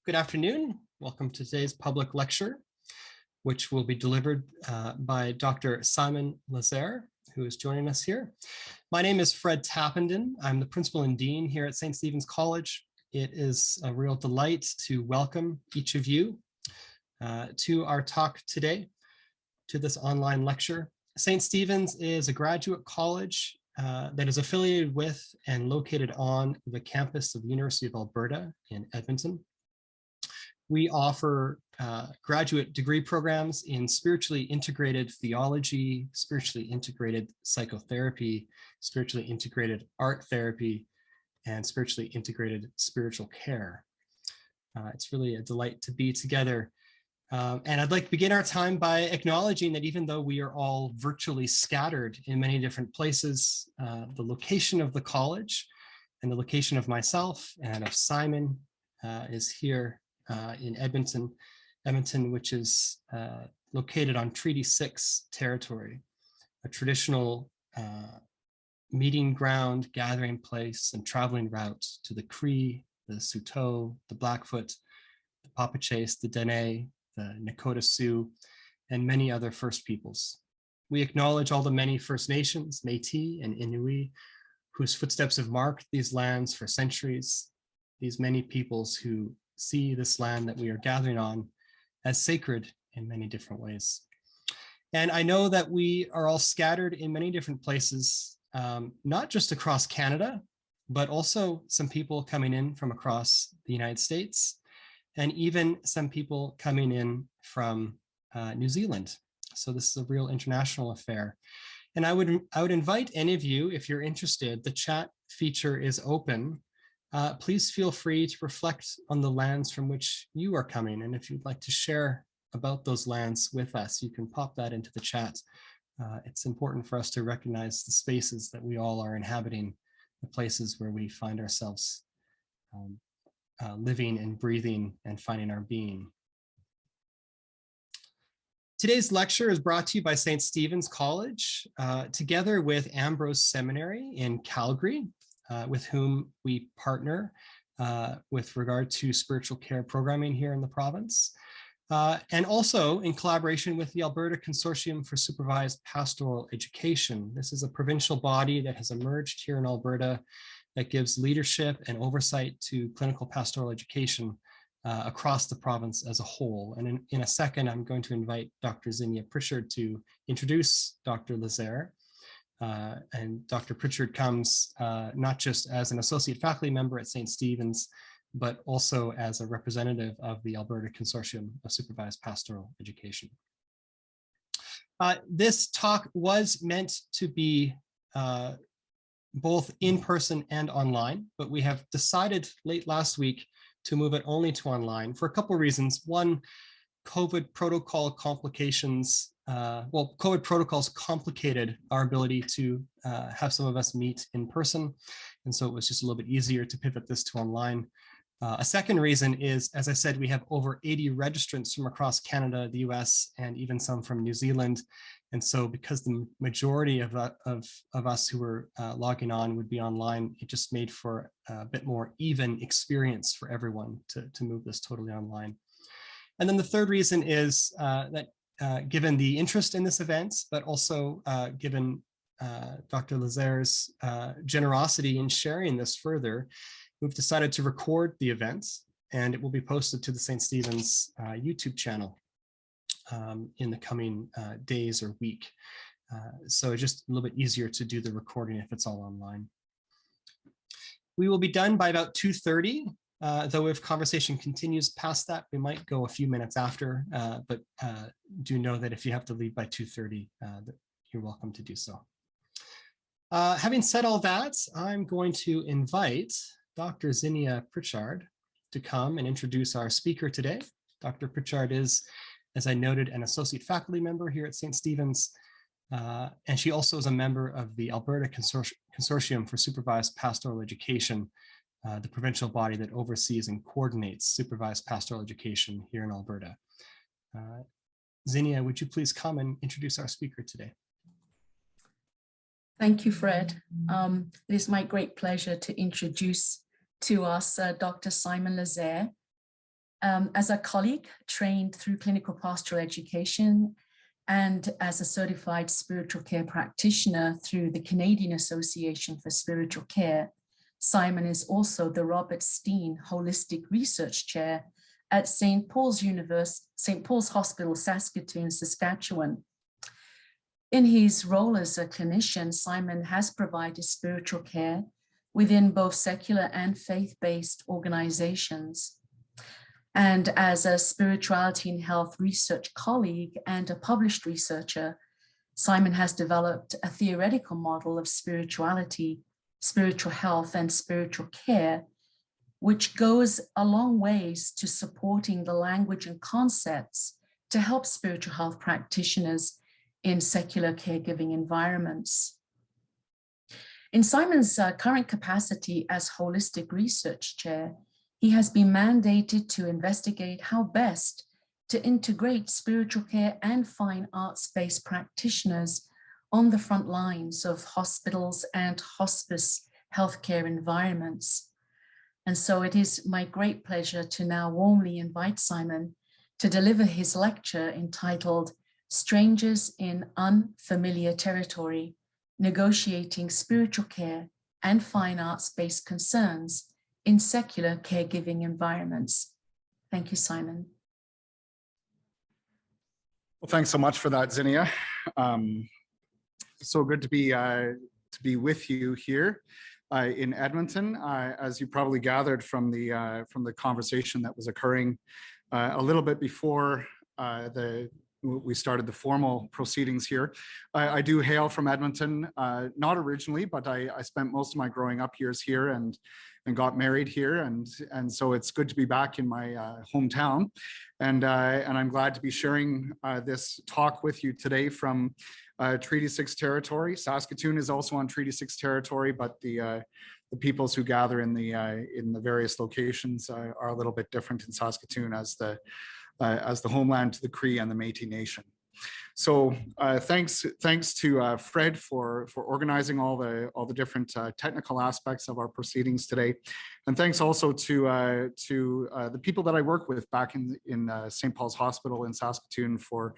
Good afternoon. Welcome to today's public lecture, which will be delivered by Dr. Simon Lasair, who is joining us here. My name is Fred Tappenden. I'm the principal and dean here at St. Stephen's College. It is a real delight to welcome each of you to our talk today, to this online lecture. St. Stephen's is a graduate college that is affiliated with and located on the campus of the University of Alberta in Edmonton. We offer graduate degree programs in spiritually integrated theology, spiritually integrated psychotherapy, spiritually integrated art therapy, and spiritually integrated spiritual care. It's really a delight to be together. And I'd like to begin our time by acknowledging that even though we are all virtually scattered in many different places, the location of the college and the location of myself and of Simon is here in Edmonton, which is located on Treaty 6 territory, a traditional meeting ground, gathering place, and traveling route to the Cree, the Saulteaux, the Blackfoot, the Papachaise, the Dene, the Nakota Sioux, and many other First Peoples. We acknowledge all the many First Nations, Métis and Inuit, whose footsteps have marked these lands for centuries, these many peoples who see this land that we are gathering on as sacred in many different ways. And I know that we are all scattered in many different places, not just across Canada, but also some people coming in from across the United States, and even some people coming in from New Zealand. So this is a real international affair. And I would invite any of you, if you're interested, the chat feature is open. Please feel free to reflect on the lands from which you are coming. And if you'd like to share about those lands with us, you can pop that into the chat. It's important for us to recognize the spaces that we all are inhabiting, the places where we find ourselves living and breathing and finding our being. Today's lecture is brought to you by St. Stephen's College, together with Ambrose Seminary in Calgary, with whom we partner with regard to spiritual care programming here in the province, and also in collaboration with the Alberta Consortium for Supervised Pastoral Education. This is a provincial body that has emerged here in Alberta that gives leadership and oversight to clinical pastoral education across the province as a whole. And in a second, I'm going to invite Dr. Zinnia Pritchard to introduce Dr. Lasair. And Dr. Pritchard comes not just as an associate faculty member at St. Stephen's, but also as a representative of the Alberta Consortium of Supervised Pastoral Education. This talk was meant to be both in person and online, but we have decided late last week to move it only to online for a couple of reasons. One, COVID protocol complications. COVID protocols complicated our ability to have some of us meet in person. And so it was just a little bit easier to pivot this to online. A second reason is, as I said, we have over 80 registrants from across Canada, the US, and even some from New Zealand. And so because the majority of us who were logging on would be online, it just made for a bit more even experience for everyone to move this totally online. And then the third reason is that given the interest in this event, but also given Dr. Lasair's generosity in sharing this further, we've decided to record the event, and it will be posted to the St. Stephen's YouTube channel in the coming days or week. So just a little bit easier to do the recording if it's all online. We will be done by about 2:30. Though if conversation continues past that, we might go a few minutes after, but do know that if you have to leave by 2:30, you're welcome to do so. Having said all that, I'm going to invite Dr. Zinnia Pritchard to come and introduce our speaker today. Dr. Pritchard is, as I noted, an associate faculty member here at St. Stephen's, and she also is a member of the Alberta Consortium for Supervised Pastoral Education, the provincial body that oversees and coordinates supervised pastoral education here in Alberta. Zinnia, would you please come and introduce our speaker today? Thank you, Fred. It is my great pleasure to introduce to us Dr. Simon Lasair. As a colleague trained through clinical pastoral education and as a certified spiritual care practitioner through the Canadian Association for Spiritual Care, Simon is also the Robert Steane Holistic Research Chair at St. Paul's Hospital, Saskatoon, Saskatchewan. In his role as a clinician, Simon has provided spiritual care within both secular and faith-based organizations. And as a spirituality and health research colleague and a published researcher, Simon has developed a theoretical model of spirituality, spiritual health, and spiritual care, which goes a long ways to supporting the language and concepts to help spiritual health practitioners in secular caregiving environments. In Simon's current capacity as Holistic Research Chair, he has been mandated to investigate how best to integrate spiritual care and fine arts-based practitioners on the front lines of hospitals and hospice healthcare environments. And so it is my great pleasure to now warmly invite Simon to deliver his lecture entitled Strangers in Unfamiliar Territory, Negotiating Spiritual Care and Fine Arts-Based Concerns in Secular Caregiving Environments. Thank you, Simon. Well, thanks so much for that, Zinnia. So good to be with you here in Edmonton. As you probably gathered from the conversation that was occurring a little bit before we started the formal proceedings here. I do hail from Edmonton, not originally, but I spent most of my growing up years here and got married here, and so it's good to be back in my hometown, and I'm glad to be sharing this talk with you today from Treaty 6 territory. Saskatoon is also on Treaty 6 territory, but the peoples who gather in the various locations are a little bit different in Saskatoon as the homeland to the Cree and the Métis Nation. So thanks to Fred for organizing all the different technical aspects of our proceedings today, and thanks also to the people that I work with back in St. Paul's Hospital in Saskatoon for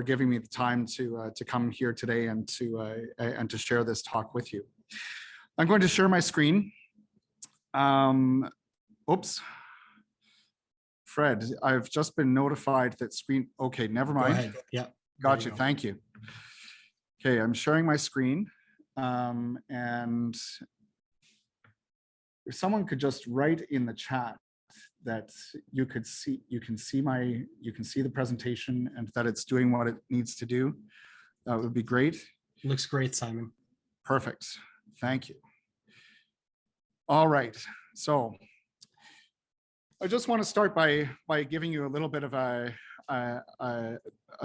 giving me the time to come here today and to share this talk with you. I'm going to share my screen. Oops. Fred, I've just been notified that screen. Okay, never mind. Go ahead. Yeah. Got you. Thank you. Okay, I'm sharing my screen. And if someone could just write in the chat that you can see the presentation and that it's doing what it needs to do, that would be great. Looks great, Simon. Perfect. Thank you. All right. So I just want to start by giving you a little bit of a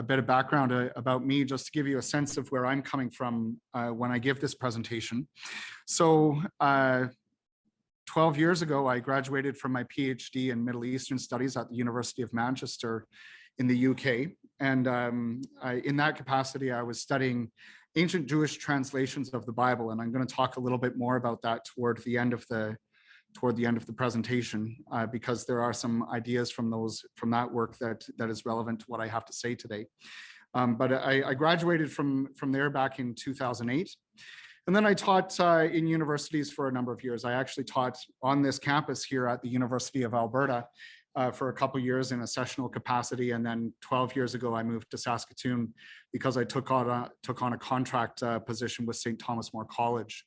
bit of background about me, just to give you a sense of where I'm coming from when I give this presentation. So 12 years ago, I graduated from my PhD in Middle Eastern Studies at the University of Manchester in the UK. And in that capacity, I was studying ancient Jewish translations of the Bible. And I'm going to talk a little bit more about that toward the end of the presentation, because there are some ideas from that work that is relevant to what I have to say today. But I graduated from there back in 2008. And then I taught in universities for a number of years. I actually taught on this campus here at the University of Alberta for a couple of years in a sessional capacity. And then 12 years ago, I moved to Saskatoon because I took on a contract position with St. Thomas More College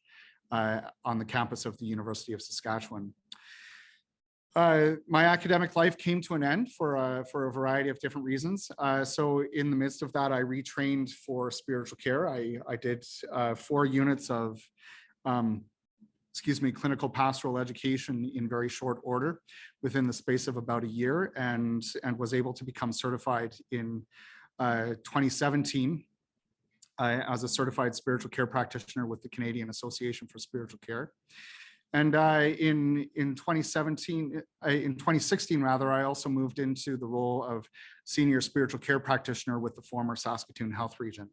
on the campus of the University of Saskatchewan. My academic life came to an end for a variety of different reasons. So in the midst of that, I retrained for spiritual care. I did 4 units of clinical pastoral education in very short order within the space of about a year, and was able to become certified in 2017 as a certified spiritual care practitioner with the Canadian Association for Spiritual Care. And in 2016 rather, I also moved into the role of senior spiritual care practitioner with the former Saskatoon Health Region.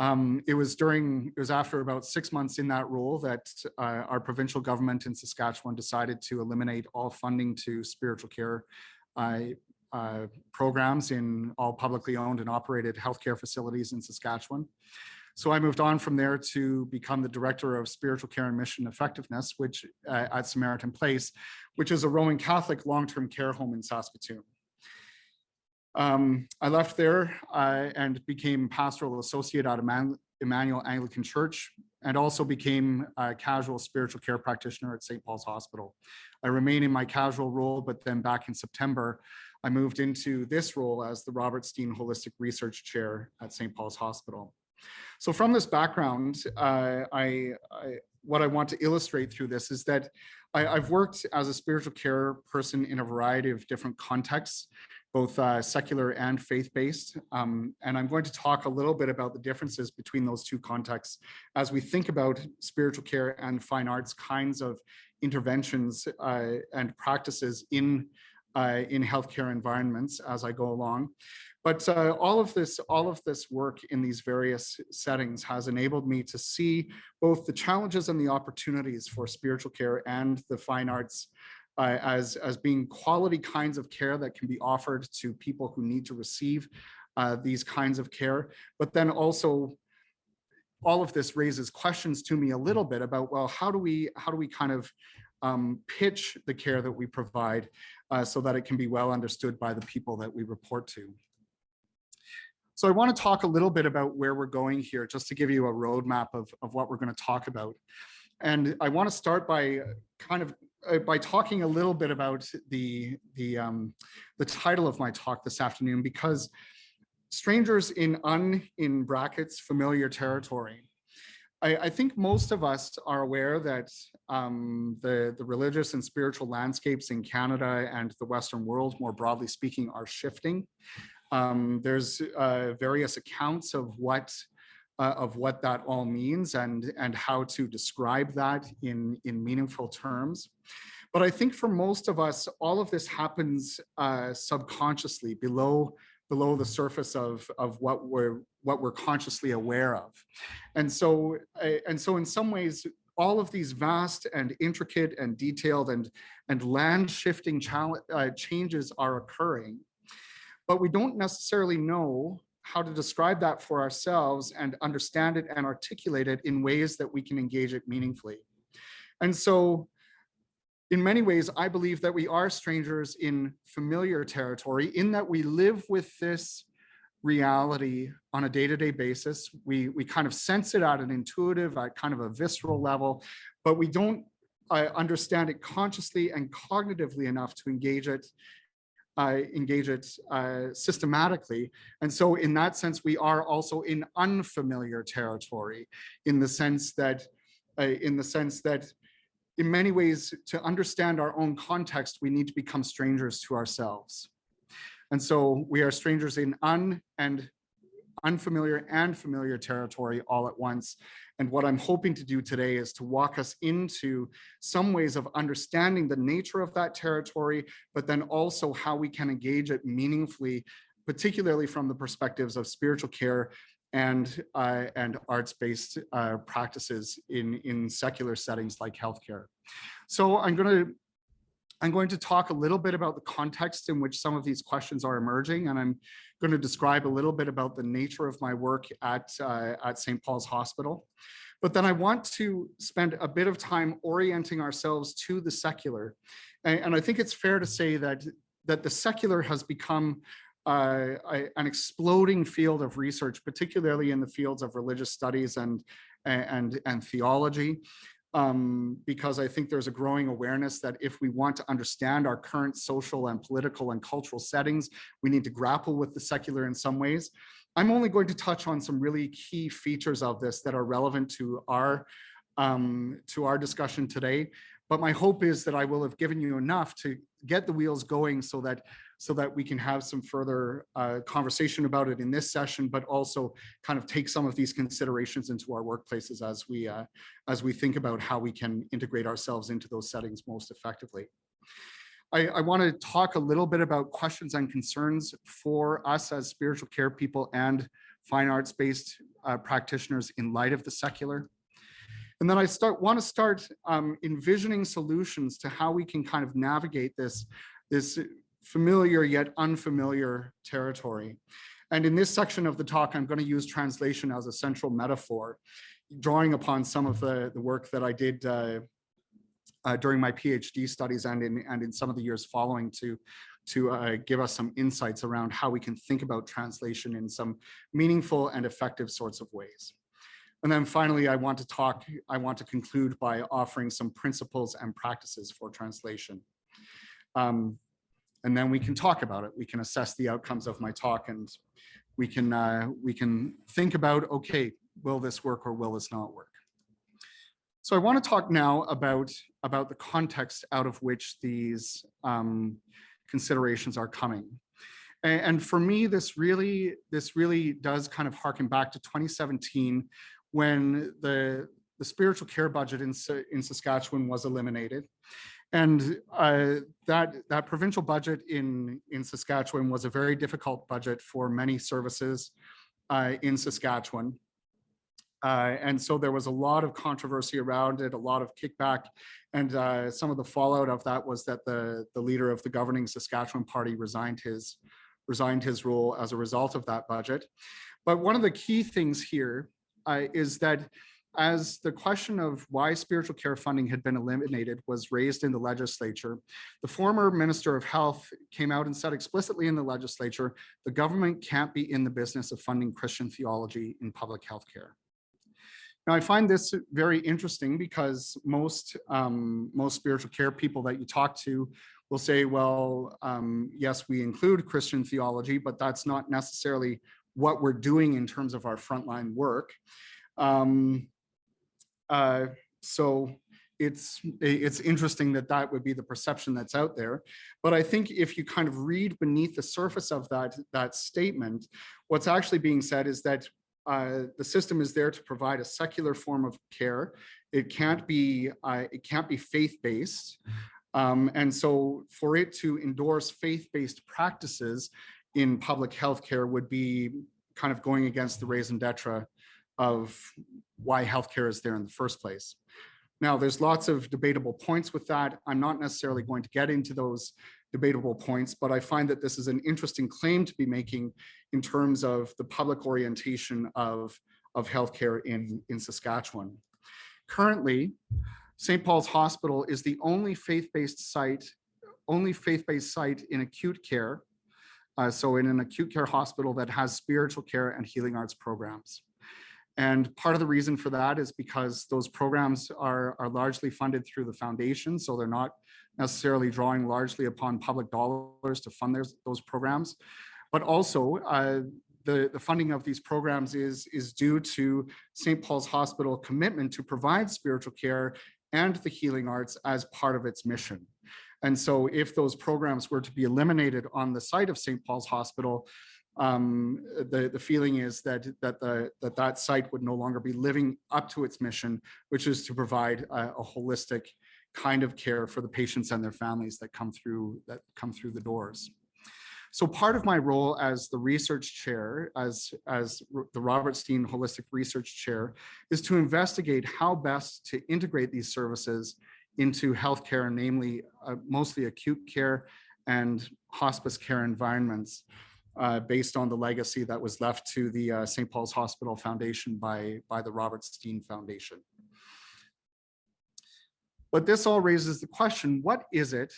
It was after about 6 months in that role that our provincial government in Saskatchewan decided to eliminate all funding to spiritual care programs in all publicly owned and operated healthcare facilities in Saskatchewan. So I moved on from there to become the Director of Spiritual Care and Mission Effectiveness, which at Samaritan Place, which is a Roman Catholic long-term care home in Saskatoon. I left there and became pastoral associate at Emmanuel Anglican Church, and also became a casual spiritual care practitioner at St. Paul's Hospital. I remain in my casual role, but then back in September, I moved into this role as the Robert Steane Holistic Research Chair at St. Paul's Hospital. So from this background, what I want to illustrate through this is that I've worked as a spiritual care person in a variety of different contexts, both secular and faith-based. And I'm going to talk a little bit about the differences between those two contexts as we think about spiritual care and fine arts kinds of interventions and practices in healthcare environments as I go along. But all of this work in these various settings has enabled me to see both the challenges and the opportunities for spiritual care and the fine arts as being quality kinds of care that can be offered to people who need to receive these kinds of care. But then also, all of this raises questions to me a little bit about, well, how do we kind of pitch the care that we provide so that it can be well understood by the people that we report to. So I want to talk a little bit about where we're going here, just to give you a roadmap of what we're going to talk about. And I want to start by by talking a little bit about the title of my talk this afternoon, because strangers in brackets familiar territory. I think most of us are aware that the religious and spiritual landscapes in Canada and the Western world, more broadly speaking, are shifting. There's various accounts of what that all means and how to describe that in meaningful terms. But I think for most of us, all of this happens subconsciously below the surface of what we're consciously aware of. And so in some ways, all of these vast and intricate and detailed and land shifting changes are occurring, but we don't necessarily know how to describe that for ourselves and understand it and articulate it in ways that we can engage it meaningfully. And so in many ways, I believe that we are strangers in familiar territory, in that we live with this reality on a day-to-day basis. We kind of sense it at an intuitive, at kind of a visceral level, but we don't understand it consciously and cognitively enough to engage it systematically. And so in that sense, we are also in unfamiliar territory, in the sense that in many ways, to understand our own context, we need to become strangers to ourselves. And so we are strangers in unfamiliar and familiar territory all at once. And what I'm hoping to do today is to walk us into some ways of understanding the nature of that territory, but then also how we can engage it meaningfully, particularly from the perspectives of spiritual care and arts-based practices in secular settings like healthcare. So I'm going to talk a little bit about the context in which some of these questions are emerging, and I'm going to describe a little bit about the nature of my work at St. Paul's Hospital. But then I want to spend a bit of time orienting ourselves to the secular. And I think it's fair to say that the secular has become an exploding field of research, particularly in the fields of religious studies and theology. Because I think there's a growing awareness that if we want to understand our current social and political and cultural settings, we need to grapple with the secular in some ways. I'm only going to touch on some really key features of this that are relevant to our discussion today. But my hope is that I will have given you enough to get the wheels going so that we can have some further conversation about it in this session, but also kind of take some of these considerations into our workplaces as we think about how we can integrate ourselves into those settings most effectively. I want to talk a little bit about questions and concerns for us as spiritual care people and fine arts-based practitioners in light of the secular. And then I want to start envisioning solutions to how we can kind of navigate this familiar yet unfamiliar territory. And in this section of the talk, I'm going to use translation as a central metaphor, drawing upon some of the work that I did during my PhD studies and in some of the years following to give us some insights around how we can think about translation in some meaningful and effective sorts of ways. And then finally, I want to conclude by offering some principles and practices for translation. And then we can talk about it. We can assess the outcomes of my talk, and we can think about, okay, will this work or will this not work? So I want to talk now about the context out of which these considerations are coming. And for me, this really does kind of harken back to 2017, when the spiritual care budget in Saskatchewan was eliminated. And that provincial budget in Saskatchewan was a very difficult budget for many services in Saskatchewan. And so there was a lot of controversy around it, a lot of kickback. And some of the fallout of that was that the leader of the governing Saskatchewan party resigned his role as a result of that budget. But one of the key things here is that as the question of why spiritual care funding had been eliminated was raised in the legislature, the former Minister of Health came out and said explicitly in the legislature, the government can't be in the business of funding Christian theology in public health care. Now, I find this very interesting because most spiritual care people that you talk to will say, well, yes, we include Christian theology, but that's not necessarily what we're doing in terms of our frontline work. So it's interesting that would be the perception that's out there. But I think if you kind of read beneath the surface of that statement, what's actually being said is that the system is there to provide a secular form of care. It can't be faith-based. And so for it to endorse faith-based practices in public healthcare would be kind of going against the raison d'etre of why healthcare is there in the first place. Now, there's lots of debatable points with that. I'm not necessarily going to get into those debatable points, but I find that this is an interesting claim to be making in terms of the public orientation of healthcare in Saskatchewan. Currently, St. Paul's Hospital is the only faith-based site in acute care. So in an acute care hospital that has spiritual care and healing arts programs. And part of the reason for that is because those programs are largely funded through the foundation. So they're not necessarily drawing largely upon public dollars to fund those programs. But also the funding of these programs is due to St. Paul's Hospital commitment to provide spiritual care and the healing arts as part of its mission. And so if those programs were to be eliminated on the site of St. Paul's Hospital, the feeling is that site would no longer be living up to its mission, which is to provide a holistic kind of care for the patients and their families that come through the doors. So part of my role as the research chair, as the Robert Steane Holistic Research Chair, is to investigate how best to integrate these services into healthcare, namely mostly acute care and hospice care environments, based on the legacy that was left to the St. Paul's Hospital Foundation by the Robert Steane Foundation. But this all raises the question, what is it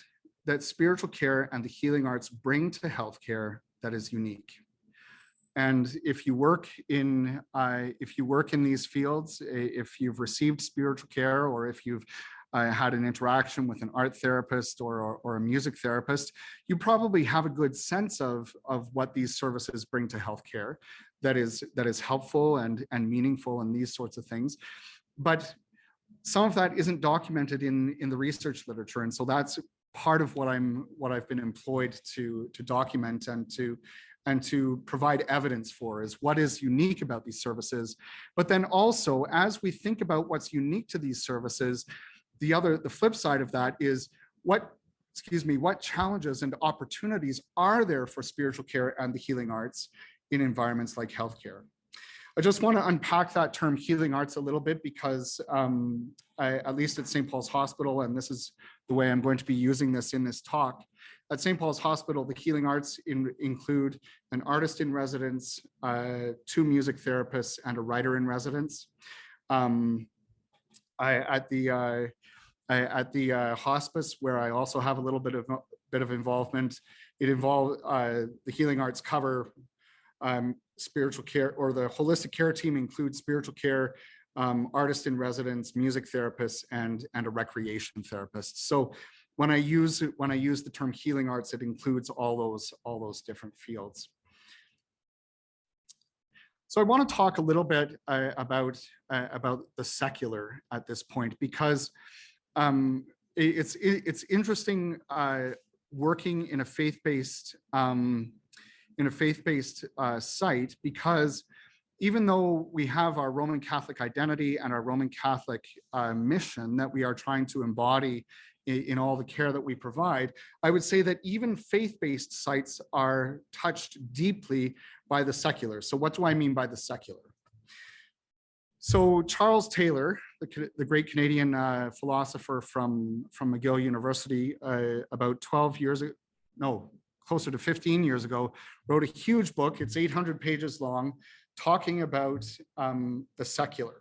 that spiritual care and the healing arts bring to healthcare that is unique? And if you work in these fields, if you've received spiritual care, or if you've had an interaction with an art therapist or a music therapist, you probably have a good sense of what these services bring to healthcare that is helpful and meaningful and these sorts of things. But some of that isn't documented in the research literature. And so that's part of what I've been employed to document and to provide evidence for, is what is unique about these services. But then also, as we think about what's unique to these services, the flip side of that is what challenges and opportunities are there for spiritual care and the healing arts in environments like healthcare? I just want to unpack that term healing arts a little bit because at least at St. Paul's Hospital, and this is the way I'm going to be using this in this talk, at St. Paul's Hospital, the healing arts include an artist in residence, 2 music therapists, and a writer in residence. At the hospice, where I also have a little bit of involvement, the healing arts cover spiritual care, or the holistic care team includes spiritual care, artist in residence, music therapists, and a recreation therapist. So when I use the term healing arts, it includes all those different fields. So I want to talk a little bit about the secular at this point, because it's interesting working in a faith-based site, because even though we have our Roman Catholic identity and our Roman Catholic mission that we are trying to embody in all the care that we provide, I would say that even faith-based sites are touched deeply by the secular. So what do I mean by the secular? So Charles Taylor, the great Canadian philosopher from McGill University, about 12 years ago, no, closer to 15 years ago, wrote a huge book. It's 800 pages long, talking about the secular.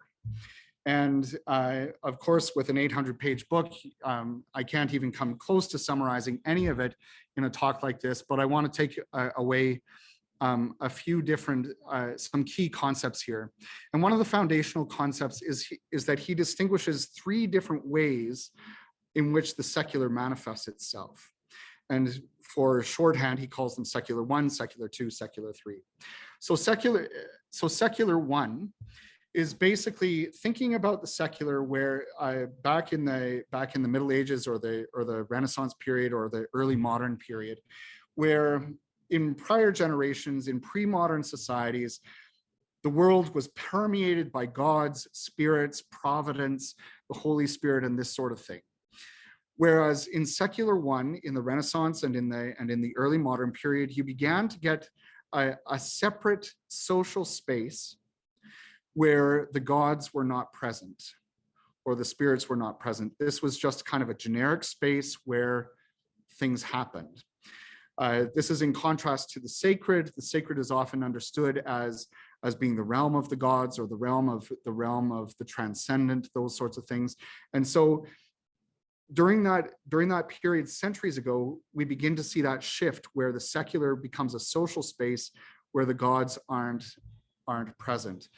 And of course, with an 800-page book, I can't even come close to summarizing any of it in a talk like this, but I want to take away a few different, some key concepts here. And one of the foundational concepts is that he distinguishes 3 different ways in which the secular manifests itself. And for shorthand, he calls them secular 1, secular 2, secular 3. So secular 1 is basically thinking about the secular, where back in the Middle Ages, or the Renaissance period, or the early modern period, where in prior generations, in pre-modern societies, the world was permeated by gods, spirits, providence, the Holy Spirit, and this sort of thing. Whereas in secular 1, in the Renaissance and in the early modern period, you began to get a separate social space where the gods were not present, or the spirits were not present. This was just kind of a generic space where things happened. This is in contrast to the sacred. The sacred is often understood as being the realm of the gods, or the realm of the transcendent, those sorts of things. And so during that period centuries ago, we begin to see that shift where the secular becomes a social space where the gods aren't present.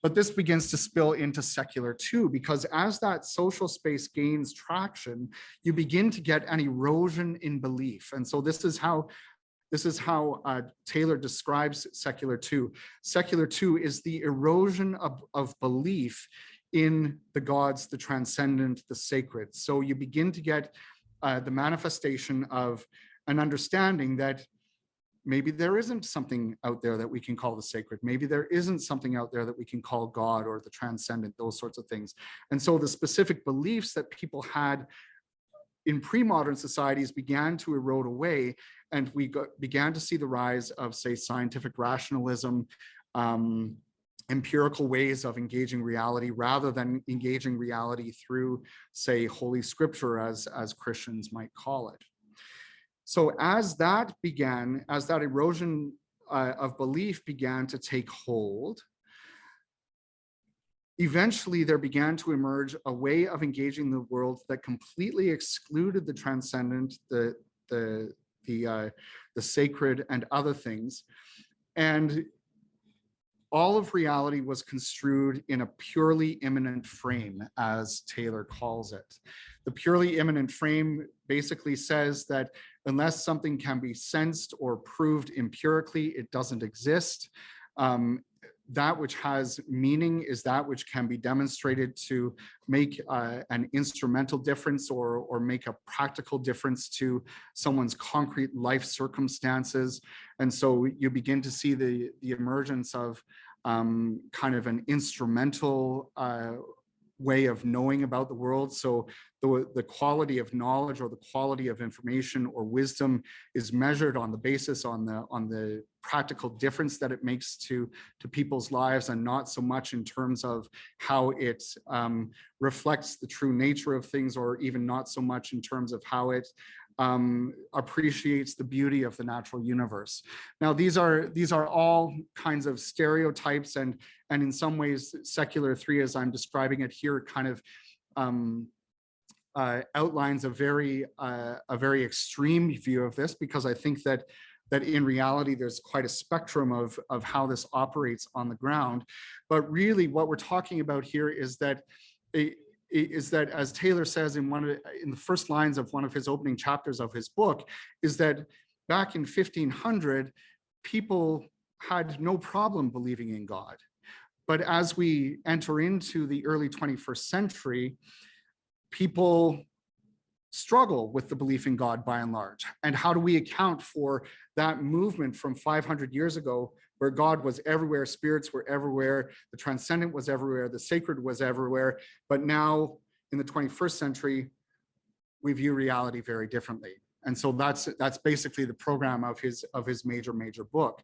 But this begins to spill into secular too, because as that social space gains traction, you begin to get an erosion in belief. And so this is how Taylor describes secular 2. Secular 2 is the erosion of belief in the gods, the transcendent, the sacred. So you begin to get the manifestation of an understanding that maybe there isn't something out there that we can call the sacred. Maybe there isn't something out there that we can call God or the transcendent, those sorts of things. And so the specific beliefs that people had in pre-modern societies began to erode away, and we began to see the rise of, say, scientific rationalism, empirical ways of engaging reality, rather than engaging reality through, say, Holy Scripture, as Christians might call it. So as that erosion of belief began to take hold, eventually there began to emerge a way of engaging the world that completely excluded the transcendent, the sacred, and other things. And all of reality was construed in a purely immanent frame, as Taylor calls it. The purely immanent frame basically says that unless something can be sensed or proved empirically, it doesn't exist. That which has meaning is that which can be demonstrated to make an instrumental difference or make a practical difference to someone's concrete life circumstances. And so you begin to see the emergence of kind of an instrumental way of knowing about the world. So the quality of knowledge or the quality of information or wisdom is measured on the basis on the practical difference that it makes to people's lives, and not so much in terms of how it reflects the true nature of things, or even not so much in terms of how it appreciates the beauty of the natural universe. Now, these are all kinds of stereotypes, and in some ways, secular 3, as I'm describing it here, kind of outlines a very extreme view of this, because I think that in reality, there's quite a spectrum of how this operates on the ground. But really, what we're talking about here is that as Taylor says in the first lines of one of his opening chapters of his book, is that back in 1500, people had no problem believing in God. But as we enter into the early 21st century, people struggle with the belief in God by and large. And how do we account for that movement from 500 years ago, where God was everywhere, spirits were everywhere, the transcendent was everywhere, the sacred was everywhere, but now in the 21st century, we view reality very differently. And so that's basically the program of his major book.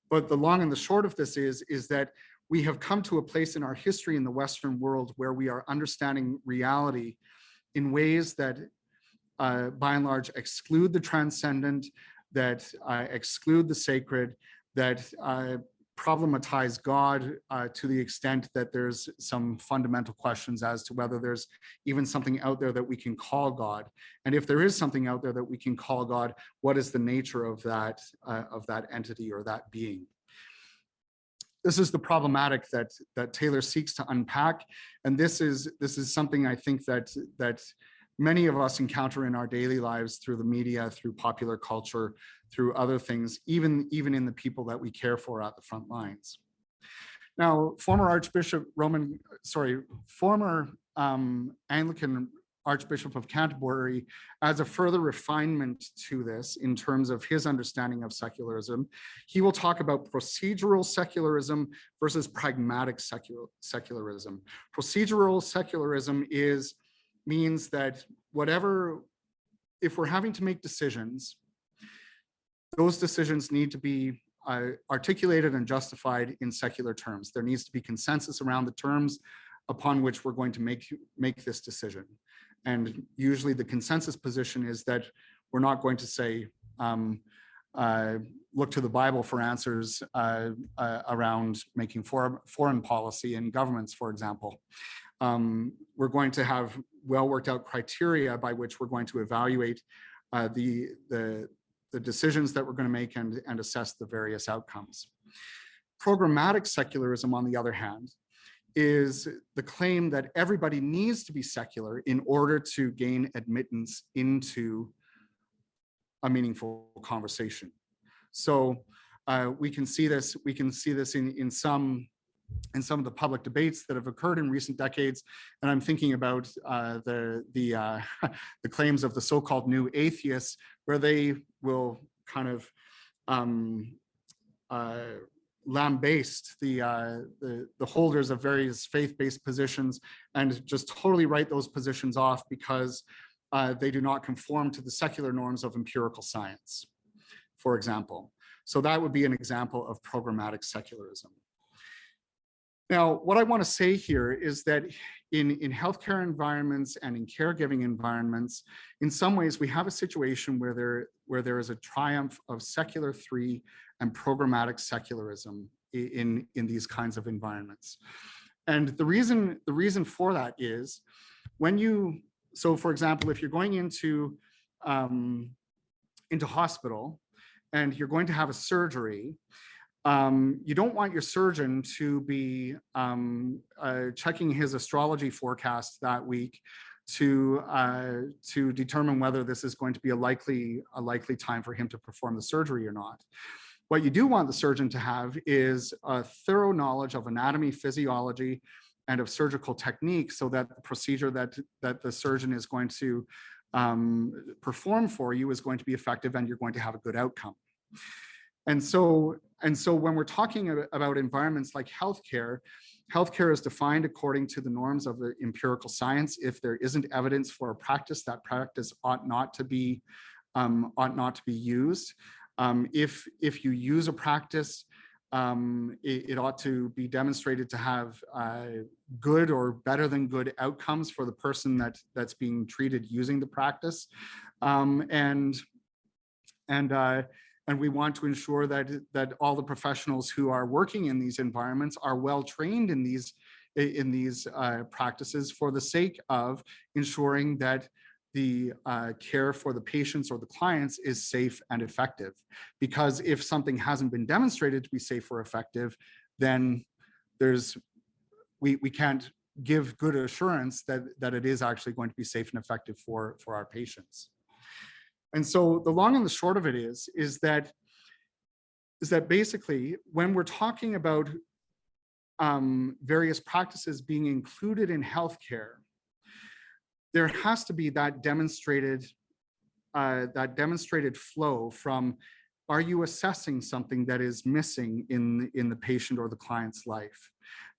But the long and the short of this is that we have come to a place in our history in the Western world where we are understanding reality in ways that by and large exclude the transcendent, that exclude the sacred, that problematize God to the extent that there's some fundamental questions as to whether there's even something out there that we can call God. And if there is something out there that we can call God, what is the nature of that entity or that being? This is the problematic that Taylor seeks to unpack. And this is something I think that many of us encounter in our daily lives through the media, through popular culture, through other things, even in the people that we care for at the front lines. Now, former Anglican Archbishop of Canterbury adds a further refinement to this in terms of his understanding of secularism. He will talk about procedural secularism versus pragmatic secularism. Procedural secularism means that if we're having to make decisions, those decisions need to be articulated and justified in secular terms. There needs to be consensus around the terms upon which we're going to make this decision. And usually the consensus position is that we're not going to say, look to the Bible for answers around making foreign policy and governments, for example. We're going to have well worked out criteria by which we're going to evaluate the decisions that we're going to make and assess the various outcomes. Programmatic secularism, on the other hand, is the claim that everybody needs to be secular in order to gain admittance into a meaningful conversation. So we can see this in some of the public debates that have occurred in recent decades. And I'm thinking about the claims of the so-called new atheists, where they will kind of lambaste the holders of various faith-based positions and just totally write those positions off because they do not conform to the secular norms of empirical science, for example. So that would be an example of programmatic secularism. Now, what I want to say here is that in healthcare environments and in caregiving environments, in some ways we have a situation where there is a triumph of secular 3 and programmatic secularism in these kinds of environments. And the reason for that is so for example, if you're going into hospital and you're going to have a surgery, you don't want your surgeon to be checking his astrology forecast that week to determine whether this is going to be a likely time for him to perform the surgery or not. What you do want the surgeon to have is a thorough knowledge of anatomy, physiology, and of surgical technique, so that the procedure that the surgeon is going to perform for you is going to be effective and you're going to have a good outcome. And so when we're talking about environments like healthcare, Healthcare is defined according to the norms of the empirical science. If there isn't evidence for a practice, that practice ought not to be used. If you use a practice, it ought to be demonstrated to have good or better than good outcomes for the person that's being treated using the practice, and we want to ensure that all the professionals who are working in these environments are well trained in these practices for the sake of ensuring that the care for the patients or the clients is safe and effective. Because if something hasn't been demonstrated to be safe or effective, then we can't give good assurance that it is actually going to be safe and effective for our patients. And so the long and the short of it is that basically when we're talking about various practices being included in healthcare, there has to be that demonstrated flow from, are you assessing something that is missing in the patient or the client's life?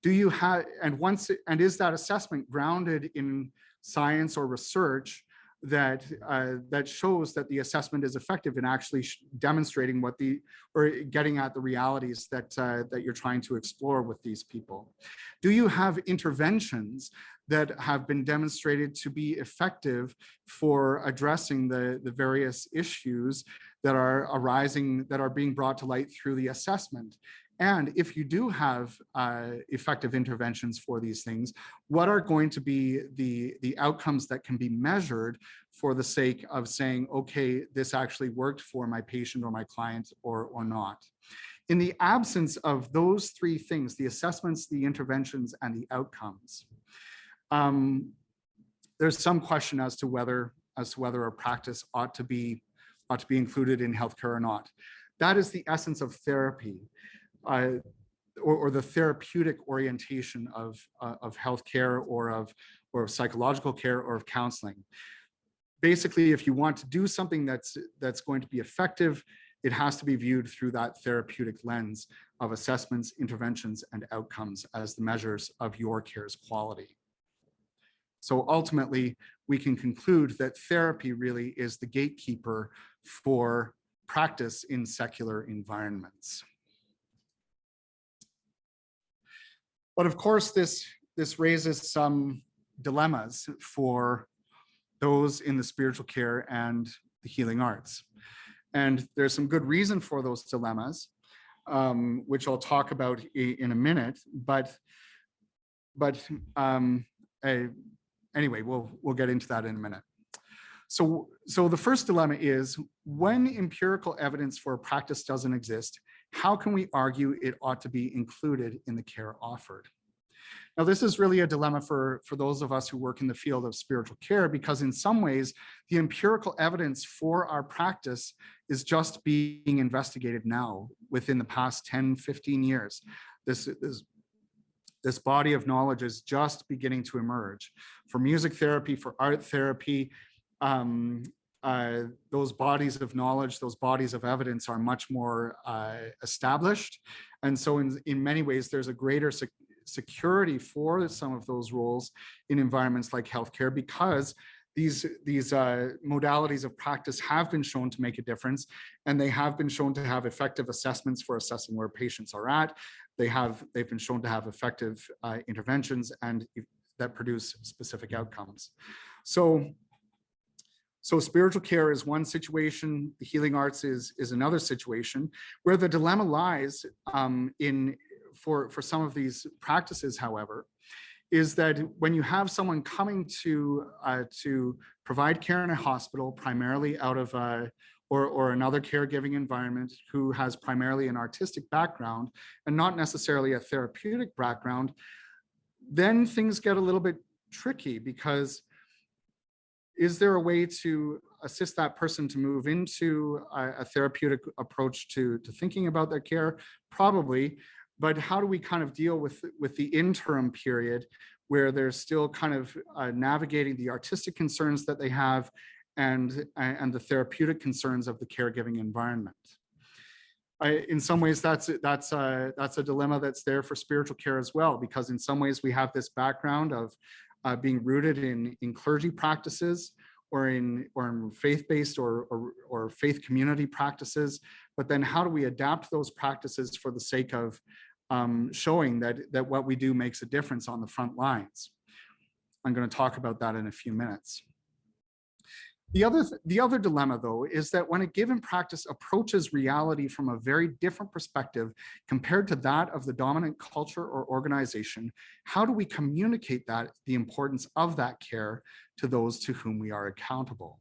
Do you have, and is that assessment grounded in science or research that shows that the assessment is effective in actually demonstrating or getting at the realities that you're trying to explore with these people? Do you have interventions that have been demonstrated to be effective for addressing the various issues that are arising, that are being brought to light through the assessment? And if you do have effective interventions for these things, what are going to be the outcomes that can be measured for the sake of saying, okay, this actually worked for my patient or my client or not? In the absence of those three things, the assessments, the interventions, and the outcomes, there's some question as to whether a practice ought to be included in healthcare or not. That is the essence of therapy, or the therapeutic orientation of healthcare or of psychological care or of counseling. Basically, if you want to do something that's going to be effective, it has to be viewed through that therapeutic lens of assessments, interventions, and outcomes as the measures of your care's quality. So ultimately, we can conclude that therapy really is the gatekeeper for practice in secular environments. But of course, this raises some dilemmas for those in the spiritual care and the healing arts. And there's some good reason for those dilemmas, which I'll talk about in a minute. But anyway, we'll get into that in a minute. So the first dilemma is, when empirical evidence for a practice doesn't exist, how can we argue it ought to be included in the care offered? Now, this is really a dilemma for those of us who work in the field of spiritual care, because in some ways, the empirical evidence for our practice is just being investigated now within the past 10, 15 years. This body of knowledge is just beginning to emerge. For music therapy, for art therapy, those bodies of knowledge, those bodies of evidence are much more established. And so in many ways, there's a greater security for some of those roles in environments like healthcare, because these modalities of practice have been shown to make a difference, and they have been shown to have effective assessments for assessing where patients are at. They've been shown to have effective interventions and that produce specific outcomes. So spiritual care is one situation. The healing arts is another situation, where the dilemma lies for some of these practices, however, is that when you have someone coming to provide care in a hospital, primarily out of or another caregiving environment, who has primarily an artistic background and not necessarily a therapeutic background, then things get a little bit tricky, because is there a way to assist that person to move into a therapeutic approach to thinking about their care? Probably. But how do we kind of deal with the interim period where they're still kind of navigating the artistic concerns that they have and the therapeutic concerns of the caregiving environment? in some ways, that's a dilemma that's there for spiritual care as well, because in some ways we have this background of being rooted in clergy practices or in faith-based or faith community practices. But then how do we adapt those practices for the sake of showing that what we do makes a difference on the front lines? I'm going to talk about that in a few minutes. The other dilemma, though, is that when a given practice approaches reality from a very different perspective compared to that of the dominant culture or organization, how do we communicate the importance of that care to those to whom we are accountable?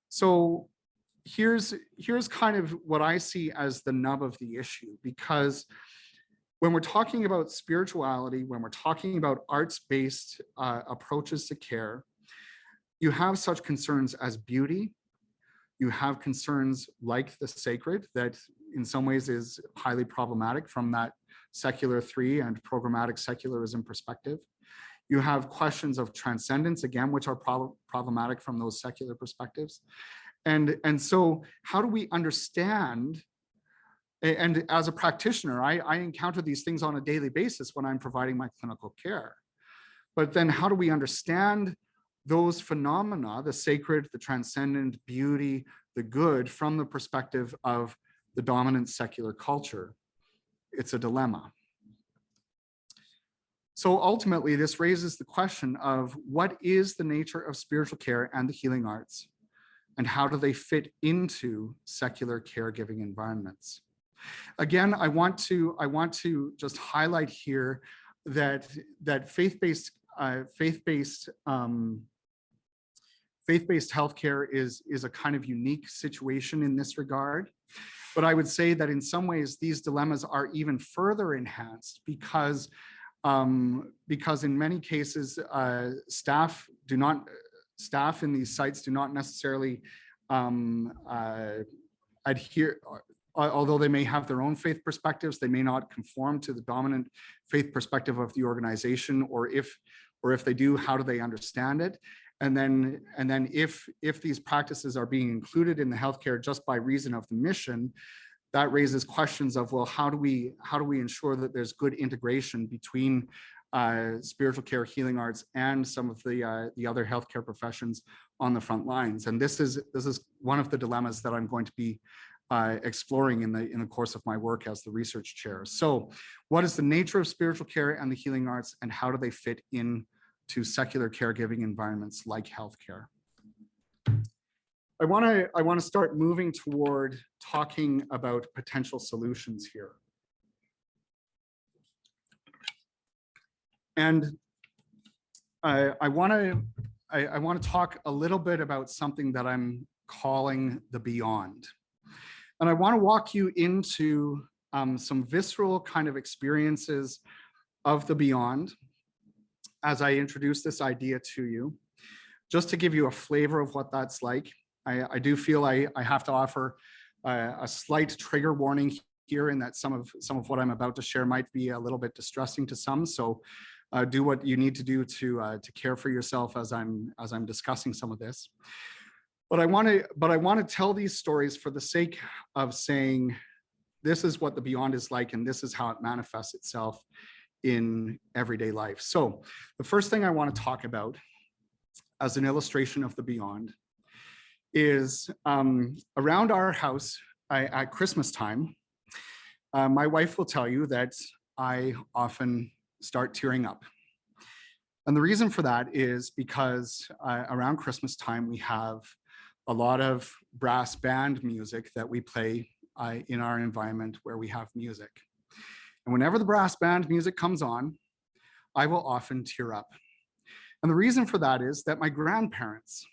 So here's kind of what I see as the nub of the issue, because when we're talking about spirituality, when we're talking about arts-based approaches to care, you have such concerns as beauty. You have concerns like the sacred that in some ways is highly problematic from that secular 3 and programmatic secularism perspective. You have questions of transcendence, again, which are problematic from those secular perspectives. And so how do we understand, and as a practitioner, I encounter these things on a daily basis when I'm providing my clinical care. But then how do we understand those phenomena, the sacred, the transcendent, beauty, the good, from the perspective of the dominant secular culture? It's a dilemma. So ultimately, this raises the question of what is the nature of spiritual care and the healing arts, and how do they fit into secular caregiving environments? Again, I want to just highlight here that faith-based healthcare is a kind of unique situation in this regard. But I would say that in some ways, these dilemmas are even further enhanced because in many cases, staff in these sites do not necessarily adhere, although they may have their own faith perspectives, they may not conform to the dominant faith perspective of the organization, or if they do, how do they understand it? And then if these practices are being included in the healthcare just by reason of the mission, that raises questions of, well, how do we ensure that there's good integration between spiritual care, healing arts, and some of the other healthcare professions on the front lines? And this is one of the dilemmas that I'm going to be exploring in the course of my work as the research chair. So, what is the nature of spiritual care and the healing arts, and how do they fit in to secular caregiving environments like healthcare? I want to start moving toward talking about potential solutions here. And I want to talk a little bit about something that I'm calling the beyond. And I want to walk you into some visceral kind of experiences of the beyond as I introduce this idea to you, just to give you a flavor of what that's like. I do feel I have to offer a slight trigger warning here, in that some of what I'm about to share might be a little bit distressing to some. So do what you need to do to care for yourself as I'm discussing some of this. But I want to tell these stories for the sake of saying this is what the beyond is like, and this is how it manifests itself in everyday life. So the first thing I want to talk about as an illustration of the beyond is around our house at Christmas time. My wife will tell you that I often start tearing up. And the reason for that is because around Christmas time, we have a lot of brass band music that we play in our environment where we have music. And whenever the brass band music comes on, I will often tear up. And the reason for that is that my grandparents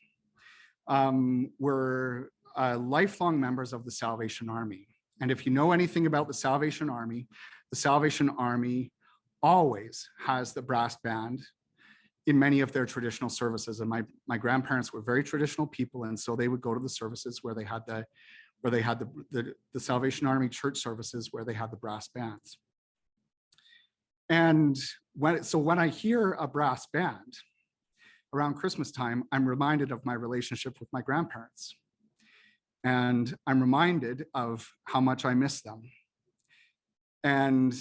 were lifelong members of the Salvation Army. And if you know anything about the Salvation Army always has the brass band in many of their traditional services. And my grandparents were very traditional people, and so they would go to the services where they had the Salvation Army church services where they had the brass bands. And when I hear a brass band around Christmas time, I'm reminded of my relationship with my grandparents. And I'm reminded of how much I miss them. And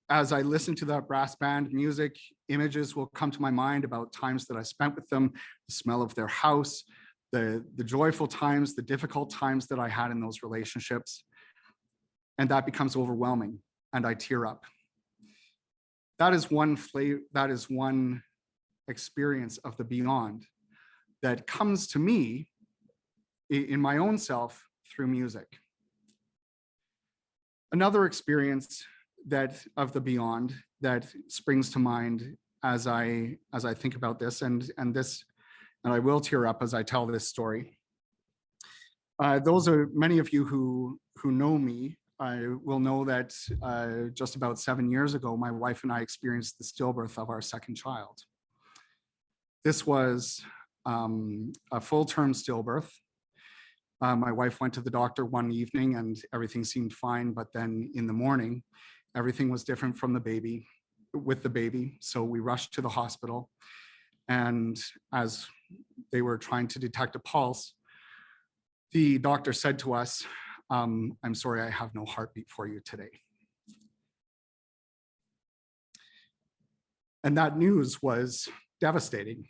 as I listen to that brass band music, images will come to my mind about times that I spent with them, the smell of their house, the joyful times, the difficult times that I had in those relationships. And that becomes overwhelming, and I tear up. That is one experience of the beyond that comes to me in my own self through music. Another experience of the beyond that springs to mind as I think about this, and I will tear up as I tell this story. Those are many of you who know me. I will know that just about 7 years ago, my wife and I experienced the stillbirth of our second child. This was a full-term stillbirth. My wife went to the doctor one evening and everything seemed fine, but then in the morning, everything was different with the baby. So we rushed to the hospital, and as they were trying to detect a pulse, the doctor said to us, "I'm sorry, I have no heartbeat for you today." And that news was devastating.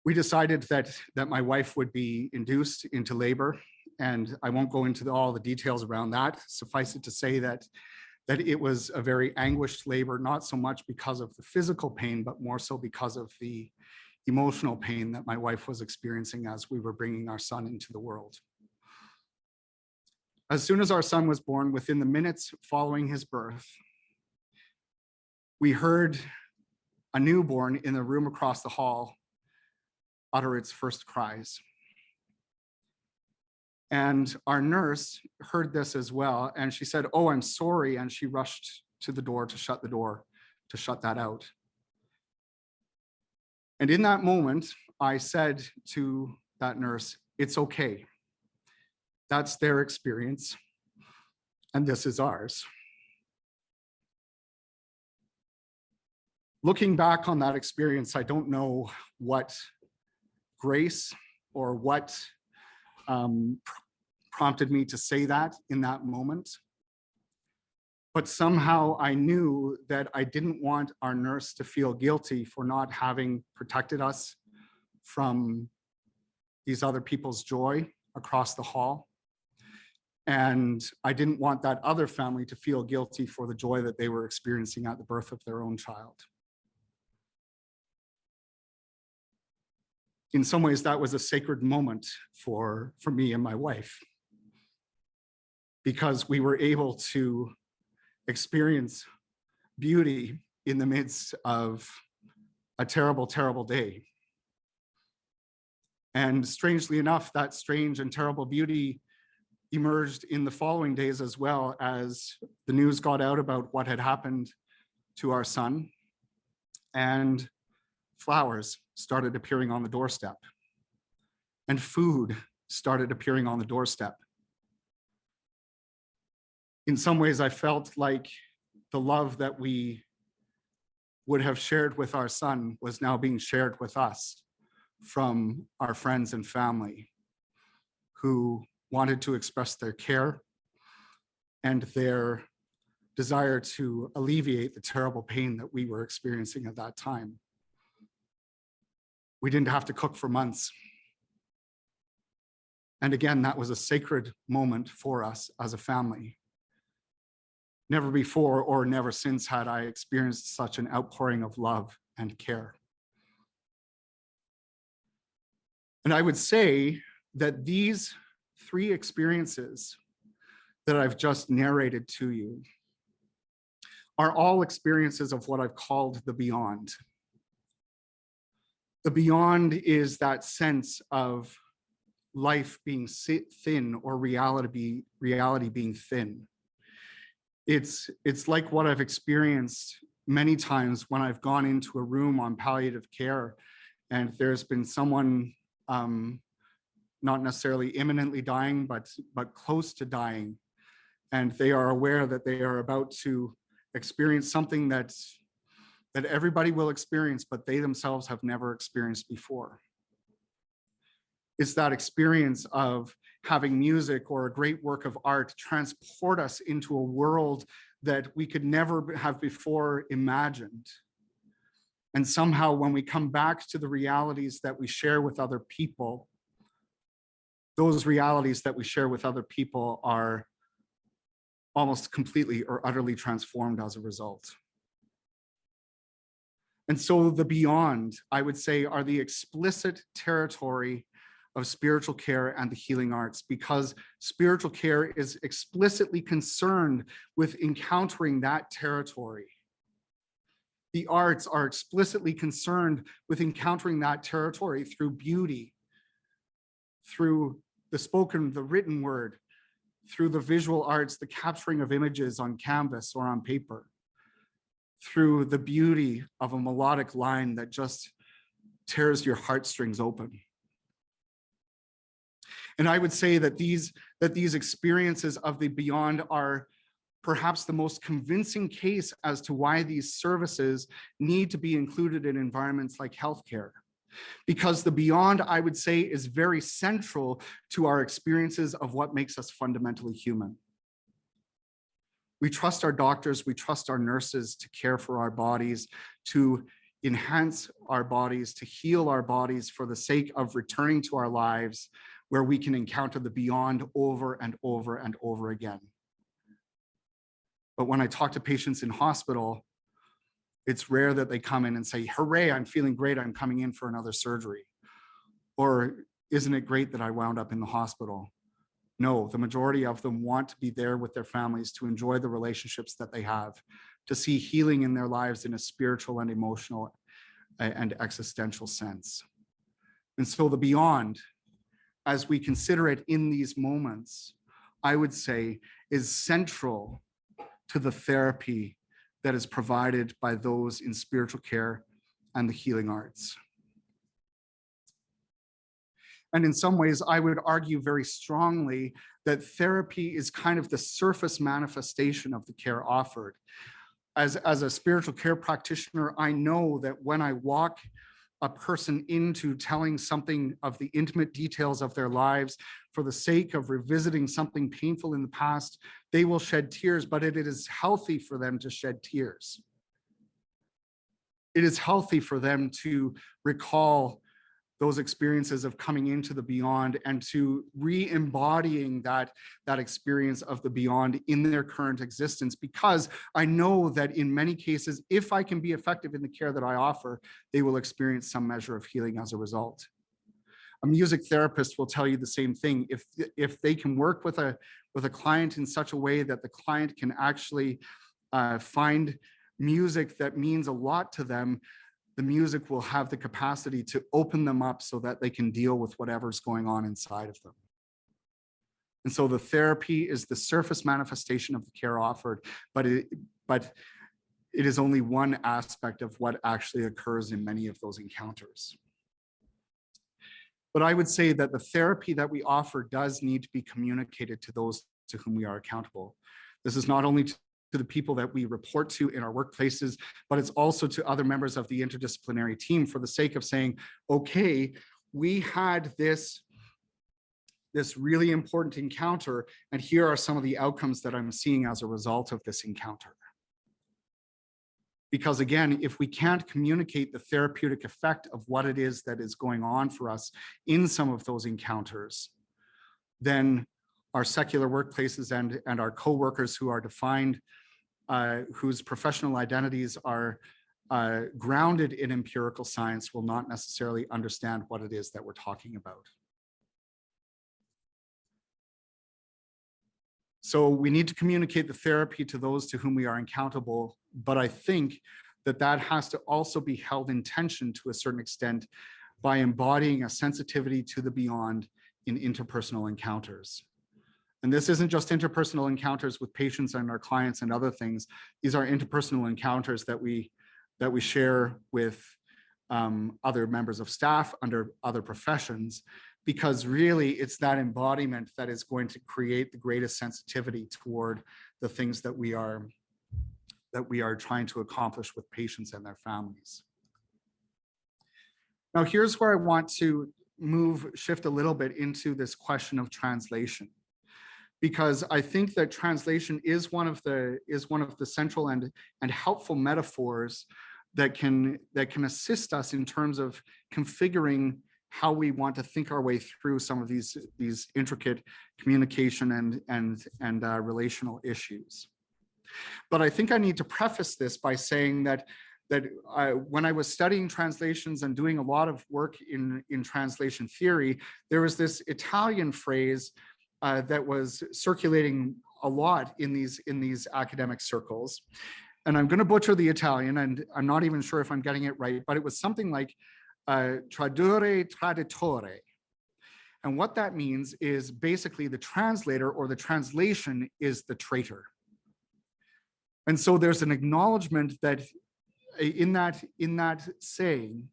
We decided that my wife would be induced into labor, and I won't go into all the details around that. Suffice it to say that it was a very anguished labor, not so much because of the physical pain, but more so because of the emotional pain that my wife was experiencing as we were bringing our son into the world. As soon as our son was born, within the minutes following his birth, we heard a newborn in the room across the hall utter its first cries. And our nurse heard this as well, and she said, "Oh, I'm sorry," and she rushed to the door to shut that out. And in that moment, I said to that nurse, "It's okay. That's their experience, and this is ours." Looking back on that experience, I don't know what grace or what prompted me to say that in that moment. But somehow I knew that I didn't want our nurse to feel guilty for not having protected us from these other people's joy across the hall. And I didn't want that other family to feel guilty for the joy that they were experiencing at the birth of their own child. In some ways, that was a sacred moment for me and my wife, because we were able to experience beauty in the midst of a terrible, terrible day. And strangely enough, that strange and terrible beauty emerged in the following days as well, as the news got out about what had happened to our son, and flowers started appearing on the doorstep, and food started appearing on the doorstep. In some ways, I felt like the love that we would have shared with our son was now being shared with us from our friends and family who wanted to express their care and their desire to alleviate the terrible pain that we were experiencing at that time. We didn't have to cook for months. And again, that was a sacred moment for us as a family. Never before or never since had I experienced such an outpouring of love and care. And I would say that these three experiences that I've just narrated to you are all experiences of what I've called the beyond. The beyond is that sense of life being thin, or reality being thin. It's like what I've experienced many times when I've gone into a room on palliative care and there's been someone not necessarily imminently dying, but close to dying. And they are aware that they are about to experience something that everybody will experience, but they themselves have never experienced before. It's that experience of having music or a great work of art transport us into a world that we could never have before imagined. And somehow when we come back to the realities that we share with other people, those realities that we share with other people are almost completely or utterly transformed as a result. And so the beyond, I would say, are the explicit territory of spiritual care and the healing arts, because spiritual care is explicitly concerned with encountering that territory. The arts are explicitly concerned with encountering that territory through beauty, through the spoken, the written word, through the visual arts, the capturing of images on canvas or on paper, through the beauty of a melodic line that just tears your heartstrings open. And I would say that these experiences of the beyond are perhaps the most convincing case as to why these services need to be included in environments like healthcare. Because the beyond, I would say, is very central to our experiences of what makes us fundamentally human. We trust our doctors, we trust our nurses to care for our bodies, to enhance our bodies, to heal our bodies for the sake of returning to our lives where we can encounter the beyond over and over and over again. But when I talk to patients in hospital, it's rare that they come in and say, hooray, I'm feeling great, I'm coming in for another surgery. Or isn't it great that I wound up in the hospital? No, the majority of them want to be there with their families, to enjoy the relationships that they have, to see healing in their lives in a spiritual and emotional and existential sense. And so the beyond, as we consider it in these moments, I would say is central to the therapy that is provided by those in spiritual care and the healing arts. And in some ways, I would argue very strongly that therapy is kind of the surface manifestation of the care offered. As a spiritual care practitioner, I know that when I walk a person into telling something of the intimate details of their lives for the sake of revisiting something painful in the past, they will shed tears, but it is healthy for them to shed tears. It is healthy for them to recall those experiences of coming into the beyond and to re-embodying that experience of the beyond in their current existence, because I know that in many cases, if I can be effective in the care that I offer, they will experience some measure of healing as a result. A music therapist will tell you the same thing. If they can work with a client in such a way that the client can actually find music that means a lot to them, the music will have the capacity to open them up so that they can deal with whatever's going on inside of them. And so the therapy is the surface manifestation of the care offered, but it is only one aspect of what actually occurs in many of those encounters. But I would say that the therapy that we offer does need to be communicated to those to whom we are accountable. This is not only to the people that we report to in our workplaces, but it's also to other members of the interdisciplinary team, for the sake of saying, okay, we had this really important encounter, and here are some of the outcomes that I'm seeing as a result of this encounter. Because again, if we can't communicate the therapeutic effect of what it is that is going on for us in some of those encounters, then our secular workplaces and our co-workers who are defined, whose professional identities are grounded in empirical science, will not necessarily understand what it is that we're talking about. So we need to communicate the therapy to those to whom we are accountable, but I think that has to also be held in tension to a certain extent by embodying a sensitivity to the beyond in interpersonal encounters. And this isn't just interpersonal encounters with patients and our clients and other things. These are interpersonal encounters that we share with other members of staff under other professions, because really it's that embodiment that is going to create the greatest sensitivity toward the things that we are trying to accomplish with patients and their families. Now, here's where I want to shift a little bit into this question of translation, because I think that translation is one of the central and helpful metaphors that can assist us in terms of configuring how we want to think our way through some of these intricate communication and relational issues. But I think I need to preface this by saying that when I was studying translations and doing a lot of work in translation theory, there was this Italian phrase that was circulating a lot in these academic circles. And I'm going to butcher the Italian, and I'm not even sure if I'm getting it right, but it was something like tradurre traditore. And what that means is basically the translator or the translation is the traitor. And so there's an acknowledgement that in that saying,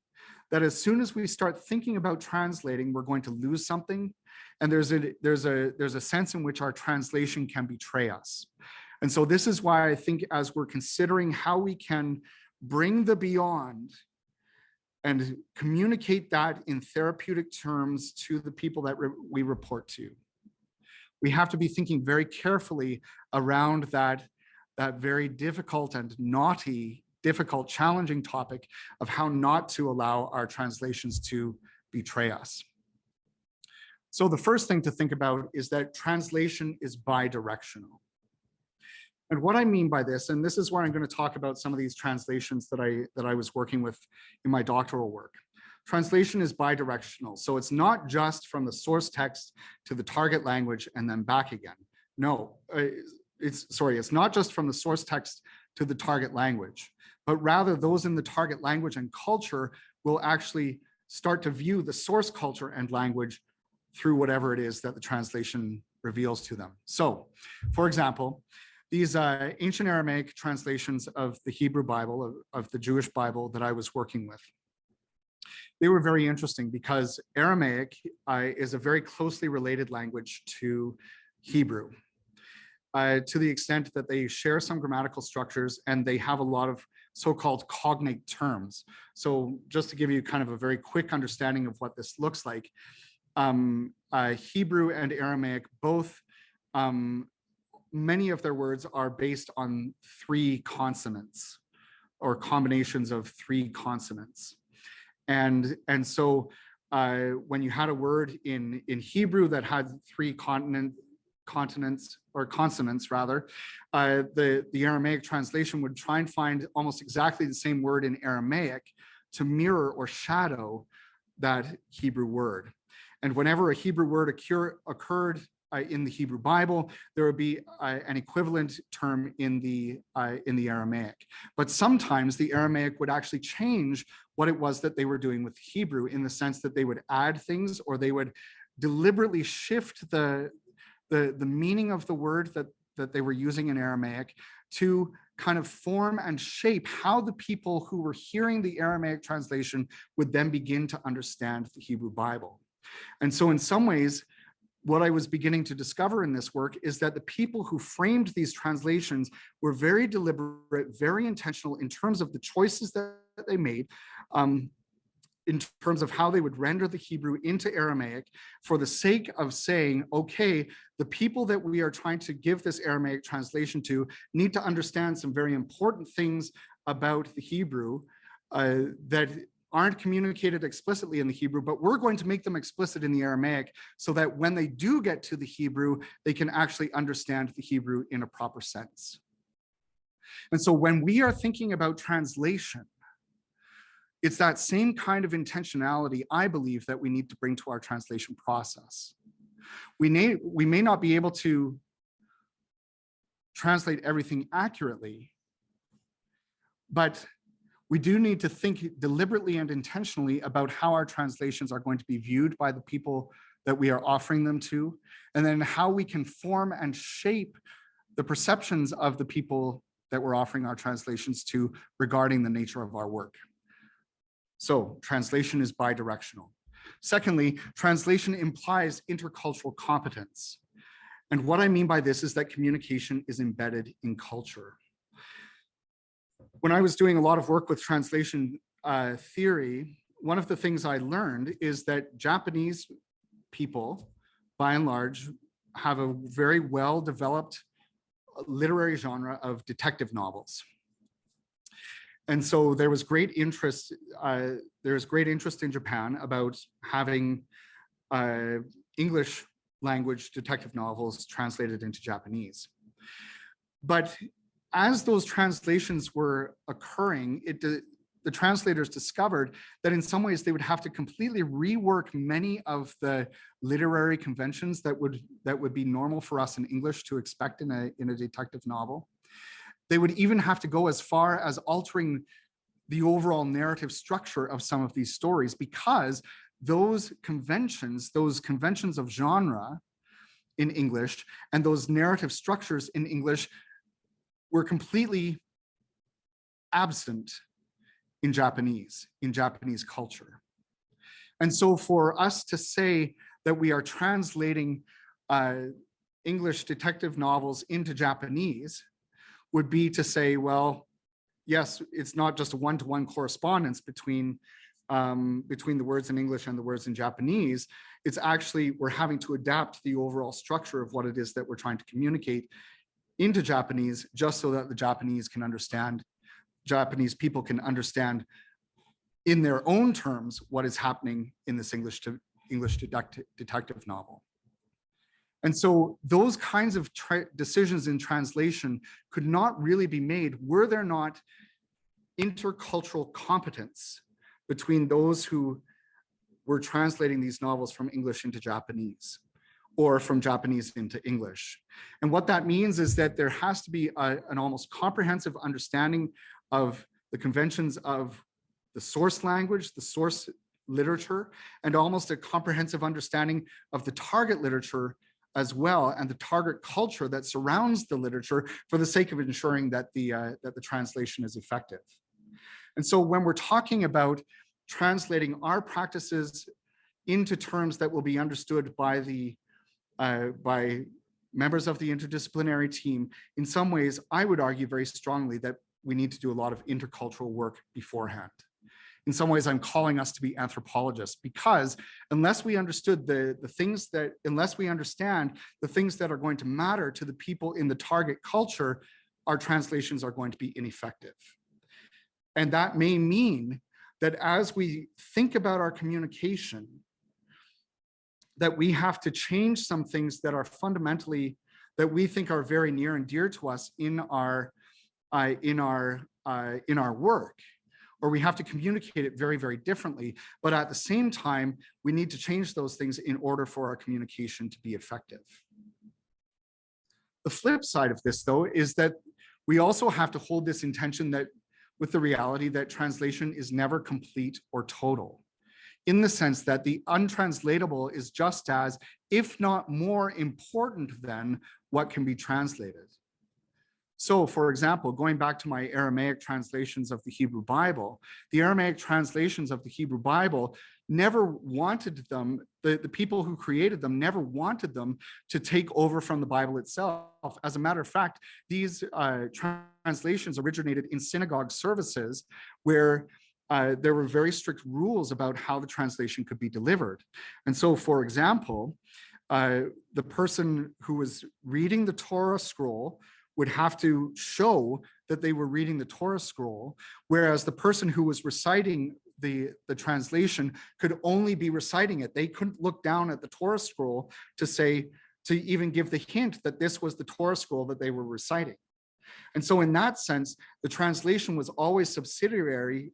that as soon as we start thinking about translating, we're going to lose something. And there's a sense in which our translation can betray us. And so this is why I think, as we're considering how we can bring the beyond and communicate that in therapeutic terms to the people that we report to, we have to be thinking very carefully around that very difficult and difficult, challenging topic of how not to allow our translations to betray us. So the first thing to think about is that translation is bidirectional. And what I mean by this, and this is where I'm going to talk about some of these translations that I was working with in my doctoral work. Translation is bidirectional. So it's not just from the source text to the target language and then back again. No, it's not just from the source text to the target language, but rather those in the target language and culture will actually start to view the source culture and language through whatever it is that the translation reveals to them. So, for example, these ancient Aramaic translations of the Hebrew Bible, of the Jewish Bible that I was working with, they were very interesting because Aramaic is a very closely related language to Hebrew, to the extent that they share some grammatical structures and they have a lot of so-called cognate terms. So just to give you kind of a very quick understanding of what this looks like, Hebrew and Aramaic both, many of their words are based on 3 consonants or combinations of 3 consonants. And so when you had a word in Hebrew that had 3 consonants rather, the Aramaic translation would try and find almost exactly the same word in Aramaic to mirror or shadow that Hebrew word. And whenever a Hebrew word occurred in the Hebrew Bible, there would be an equivalent term in the Aramaic. But sometimes the Aramaic would actually change what it was that they were doing with Hebrew, in the sense that they would add things, or they would deliberately shift the meaning of the word that they were using in Aramaic to kind of form and shape how the people who were hearing the Aramaic translation would then begin to understand the Hebrew Bible. And so in some ways, what I was beginning to discover in this work is that the people who framed these translations were very deliberate, very intentional in terms of the choices that they made, in terms of how they would render the Hebrew into Aramaic, for the sake of saying, okay, the people that we are trying to give this Aramaic translation to need to understand some very important things about the Hebrew that aren't communicated explicitly in the Hebrew, but we're going to make them explicit in the Aramaic, so that when they do get to the Hebrew, they can actually understand the Hebrew in a proper sense. And so when we are thinking about translation, it's that same kind of intentionality, I believe, that we need to bring to our translation process. We may not be able to translate everything accurately, but we do need to think deliberately and intentionally about how our translations are going to be viewed by the people that we are offering them to, and then how we can form and shape the perceptions of the people that we're offering our translations to regarding the nature of our work. So translation is bidirectional. Secondly, translation implies intercultural competence. And what I mean by this is that communication is embedded in culture. When I was doing a lot of work with translation theory, one of the things I learned is that Japanese people, by and large, have a very well-developed literary genre of detective novels. And so there was great interest. There's great interest in Japan about having English language detective novels translated into Japanese. But as those translations were occurring, the translators discovered that in some ways they would have to completely rework many of the literary conventions that would be normal for us in English to expect in a detective novel. They would even have to go as far as altering the overall narrative structure of some of these stories, because those conventions of genre in English and those narrative structures in English were completely absent in Japanese culture. And so for us to say that we are translating English detective novels into Japanese would be to say, well, yes, it's not just a one-to-one correspondence between the words in English and the words in Japanese. It's actually, we're having to adapt the overall structure of what it is that we're trying to communicate into Japanese, just so that the Japanese people can understand in their own terms what is happening in this English detective novel. And so those kinds of decisions in translation could not really be made were there not intercultural competence between those who were translating these novels from English into Japanese or from Japanese into English. And what that means is that there has to be an almost comprehensive understanding of the conventions of the source language, the source literature, and almost a comprehensive understanding of the target literature as well, and the target culture that surrounds the literature, for the sake of ensuring that the translation is effective. And so when we're talking about translating our practices into terms that will be understood by members of the interdisciplinary team, in some ways, I would argue very strongly that we need to do a lot of intercultural work beforehand. In some ways, I'm calling us to be anthropologists, because unless we understood unless we understand the things that are going to matter to the people in the target culture, our translations are going to be ineffective. And that may mean that as we think about our communication, that we have to change some things that are fundamentally, that we think are very near and dear to us in our work, or we have to communicate it very, very differently. But at the same time, we need to change those things in order for our communication to be effective. The flip side of this, though, is that we also have to hold this intention that with the reality that translation is never complete or total, in the sense that the untranslatable is just as, if not more important than what can be translated. So, for example, going back to my Aramaic translations of the Hebrew Bible, the Aramaic translations of the Hebrew Bible never wanted them, the people who created them never wanted them to take over from the Bible itself. As a matter of fact, these translations originated in synagogue services where there were very strict rules about how the translation could be delivered. And so, for example, the person who was reading the Torah scroll would have to show that they were reading the Torah scroll, whereas the person who was reciting the translation could only be reciting it. They couldn't look down at the Torah scroll to even give the hint that this was the Torah scroll that they were reciting. And so in that sense, the translation was always subsidiary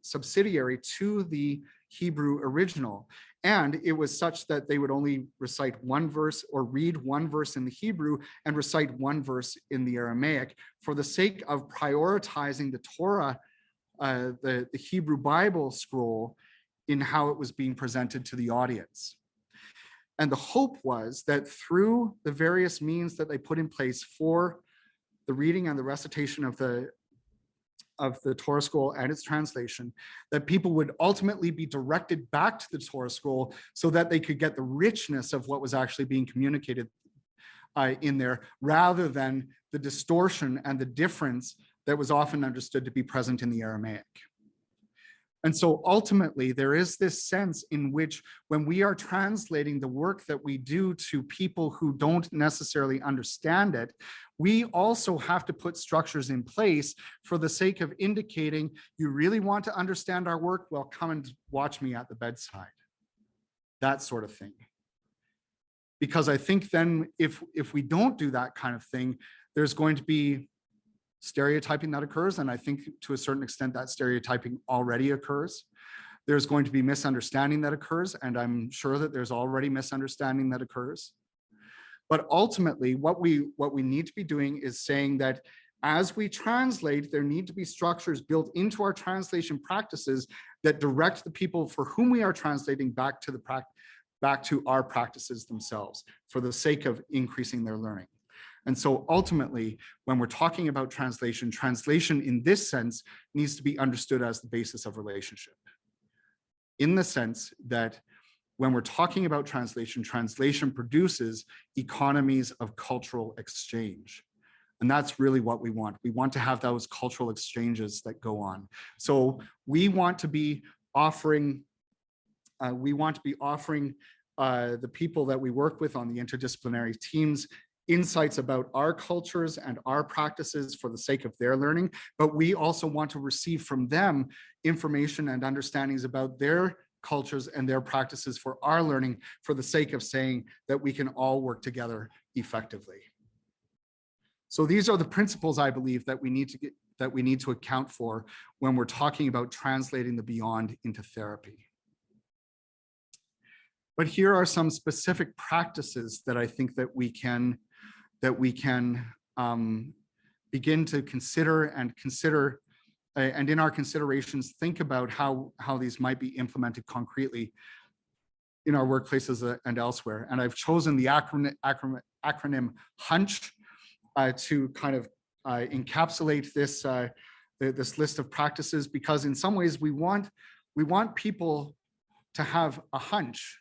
to the Hebrew original. And it was such that they would only recite one verse or read one verse in the Hebrew and recite one verse in the Aramaic for the sake of prioritizing the Torah, the Hebrew Bible scroll, in how it was being presented to the audience. And the hope was that through the various means that they put in place for the reading and the recitation of the Torah scroll and its translation, that people would ultimately be directed back to the Torah scroll so that they could get the richness of what was actually being communicated in there, rather than the distortion and the difference that was often understood to be present in the Aramaic. And so ultimately, there is this sense in which when we are translating the work that we do to people who don't necessarily understand it, we also have to put structures in place for the sake of indicating, you really want to understand our work? Well, come and watch me at the bedside. That sort of thing. Because I think then if we don't do that kind of thing, there's going to be stereotyping that occurs. And I think to a certain extent that stereotyping already occurs. There's going to be misunderstanding that occurs. And I'm sure that there's already misunderstanding that occurs. But ultimately, what we need to be doing is saying that as we translate, there need to be structures built into our translation practices that direct the people for whom we are translating back to our practices themselves for the sake of increasing their learning. And so ultimately, when we're talking about translation, translation in this sense needs to be understood as the basis of relationship. In the sense that when we're talking about translation, translation produces economies of cultural exchange. And that's really what we want. We want to have those cultural exchanges that go on. So we want to be offering the people that we work with on the interdisciplinary teams insights about our cultures and our practices for the sake of their learning, but we also want to receive from them information and understandings about their cultures and their practices for our learning for the sake of saying that we can all work together effectively. So these are the principles I believe that we need to account for when we're talking about translating the beyond into therapy. But here are some specific practices that I think that we can begin to consider and in our considerations, think about how these might be implemented concretely in our workplaces and elsewhere. And I've chosen the acronym HUNCH to kind of encapsulate this list of practices, because in some ways we want people to have a hunch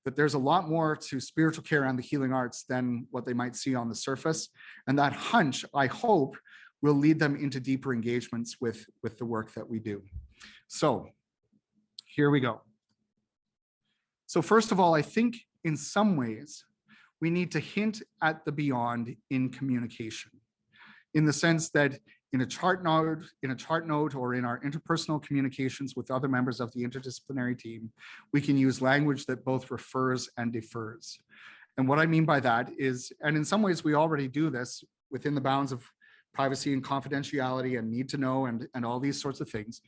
that there's a lot more to spiritual care and the healing arts than what they might see on the surface. And that hunch, I hope, will lead them into deeper engagements with the work that we do. So here we go. So first of all, I think in some ways, we need to hint at the beyond in communication, in the sense that in a chart note or in our interpersonal communications with other members of the interdisciplinary team, we can use language that both refers and defers. And what I mean by that is, and in some ways we already do this within the bounds of privacy and confidentiality and need to know and all these sorts of things.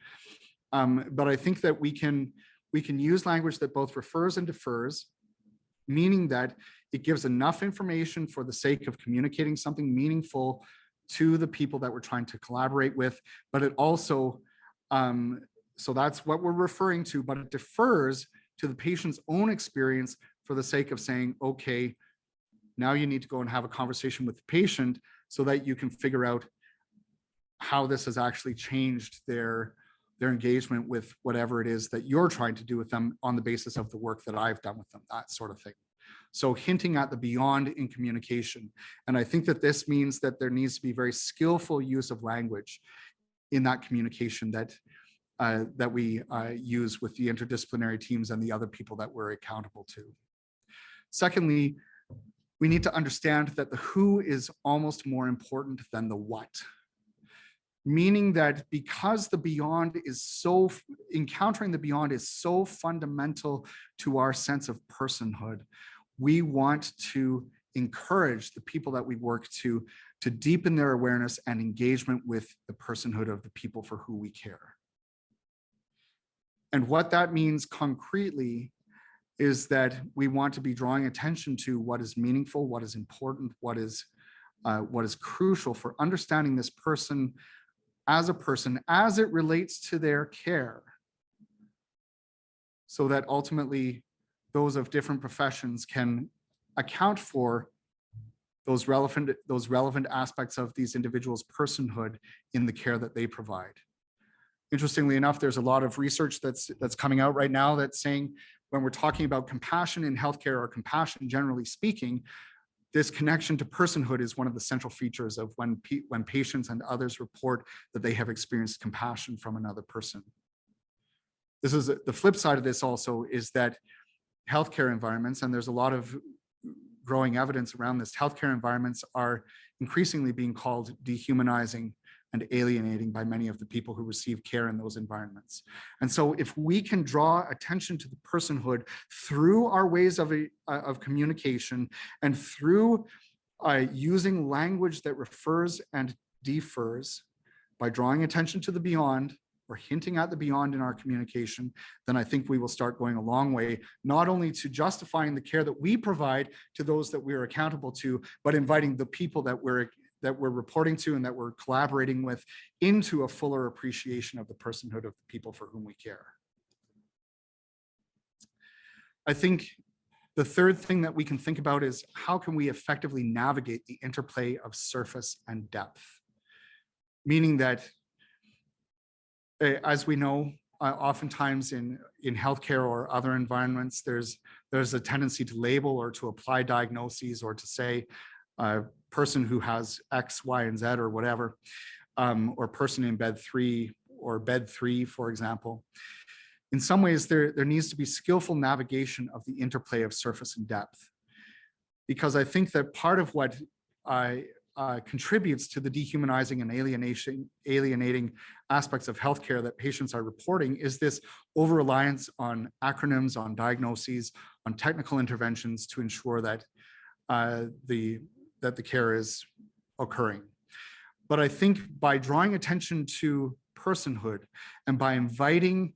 But I think that we can use language that both refers and defers, meaning that it gives enough information for the sake of communicating something meaningful to the people that we're trying to collaborate with, but it also, so that's what we're referring to, but it defers to the patient's own experience for the sake of saying, okay, now you need to go and have a conversation with the patient so that you can figure out how this has actually changed their engagement with whatever it is that you're trying to do with them on the basis of the work that I've done with them, that sort of thing. So hinting at the beyond in communication. And I think that this means that there needs to be very skillful use of language in that communication that we use with the interdisciplinary teams and the other people that we're accountable to. Secondly, we need to understand that the who is almost more important than the what. Meaning that because the beyond is encountering the beyond is so fundamental to our sense of personhood, we want to encourage the people that we work to deepen their awareness and engagement with the personhood of the people for who we care. And what that means concretely is that we want to be drawing attention to what is meaningful, what is important, what is crucial for understanding this person as it relates to their care, so that ultimately those of different professions can account for those relevant aspects of these individuals' personhood in the care that they provide. Interestingly enough, there's a lot of research that's coming out right now that's saying when we're talking about compassion in healthcare, or compassion generally speaking, this connection to personhood is one of the central features of when patients and others report that they have experienced compassion from another person. this is the flip side of this also, is that healthcare environments, and there's a lot of growing evidence around this, healthcare environments are increasingly being called dehumanizing and alienating by many of the people who receive care in those environments. And so if we can draw attention to the personhood through our ways of communication and through using language that refers and defers, by drawing attention to the beyond or hinting at the beyond in our communication, then I think we will start going a long way, not only to justifying the care that we provide to those that we are accountable to, but inviting the people that we're reporting to and that we're collaborating with into a fuller appreciation of the personhood of the people for whom we care. I think the third thing that we can think about is how can we effectively navigate the interplay of surface and depth? Meaning that, as we know, oftentimes in healthcare or other environments, there's a tendency to label or to apply diagnoses or to say a person who has X, Y, and Z or whatever, or person in bed 3 or bed 3, for example. In some ways, there needs to be skillful navigation of the interplay of surface and depth, because I think that part of what contributes to the dehumanizing and alienating aspects of healthcare that patients are reporting is this over-reliance on acronyms, on diagnoses, on technical interventions to ensure that the care is occurring. But I think by drawing attention to personhood and by inviting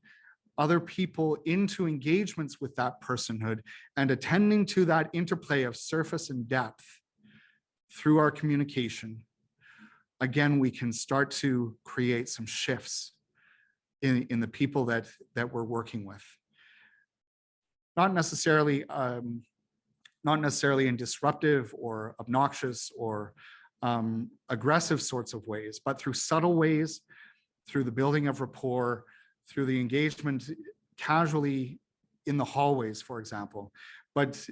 other people into engagements with that personhood and attending to that interplay of surface and depth through our communication, again, we can start to create some shifts in the people that we're working with. Not necessarily in disruptive or obnoxious or aggressive sorts of ways, but through subtle ways, through the building of rapport, through the engagement casually in the hallways, for example. But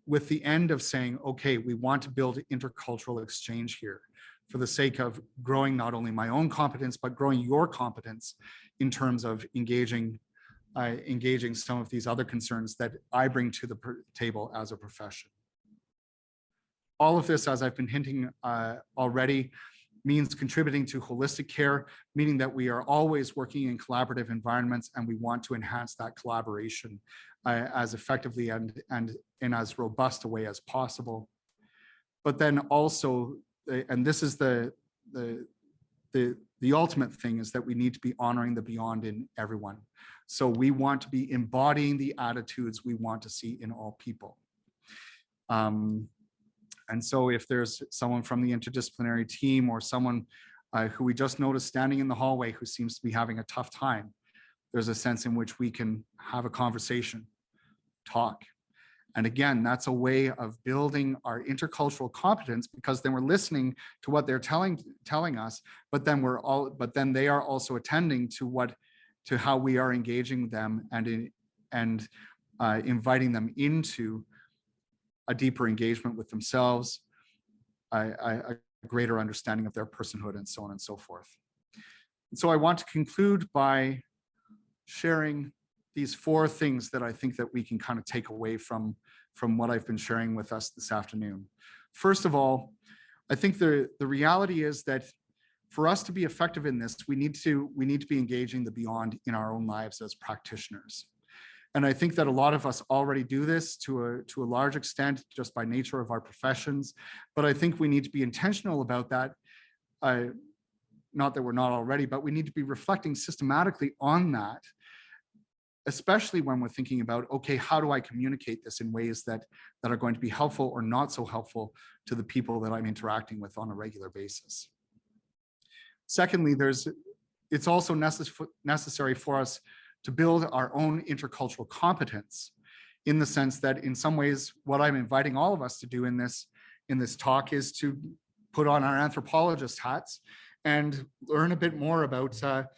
with the end of saying, okay, we want to build intercultural exchange here for the sake of growing not only my own competence, but growing your competence in terms of engaging some of these other concerns that I bring to the table as a profession. All of this, as I've been hinting already, means contributing to holistic care, meaning that we are always working in collaborative environments, and we want to enhance that collaboration as effectively and in as robust a way as possible. But then also, and this is the ultimate thing, is that we need to be honoring the beyond in everyone. So we want to be embodying the attitudes we want to see in all people. And so if there's someone from the interdisciplinary team or someone who we just noticed standing in the hallway who seems to be having a tough time, there's a sense in which we can have a conversation, talk. And again, that's a way of building our intercultural competence, because then we're listening to what they're telling us, but then they are also attending to how we are engaging them and inviting them into a deeper engagement with themselves, a greater understanding of their personhood, and so on and so forth. And so I want to conclude by sharing these 4 things that I think that we can kind of take away from what I've been sharing with us this afternoon. First of all, I think the reality is that for us to be effective in this, we need to be engaging the beyond in our own lives as practitioners. And I think that a lot of us already do this to a large extent just by nature of our professions. But I think we need to be intentional about that. Not that we're not already, but we need to be reflecting systematically on that, especially when we're thinking about, okay, how do I communicate this in ways that are going to be helpful or not so helpful to the people that I'm interacting with on a regular basis. Secondly, it's also necessary for us to build our own intercultural competence, in the sense that in some ways, what I'm inviting all of us to do in this talk is to put on our anthropologist hats and learn a bit more about the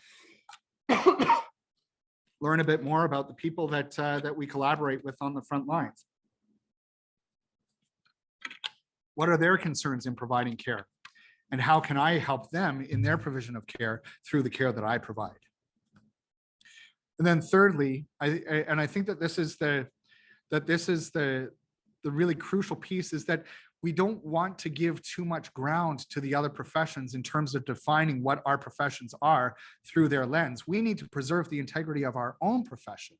people that we collaborate with on the front lines. What are their concerns in providing care? And how can I help them in their provision of care through the care that I provide? And then thirdly, I think that this is the really crucial piece, is that we don't want to give too much ground to the other professions in terms of defining what our professions are through their lens. We need to preserve the integrity of our own profession.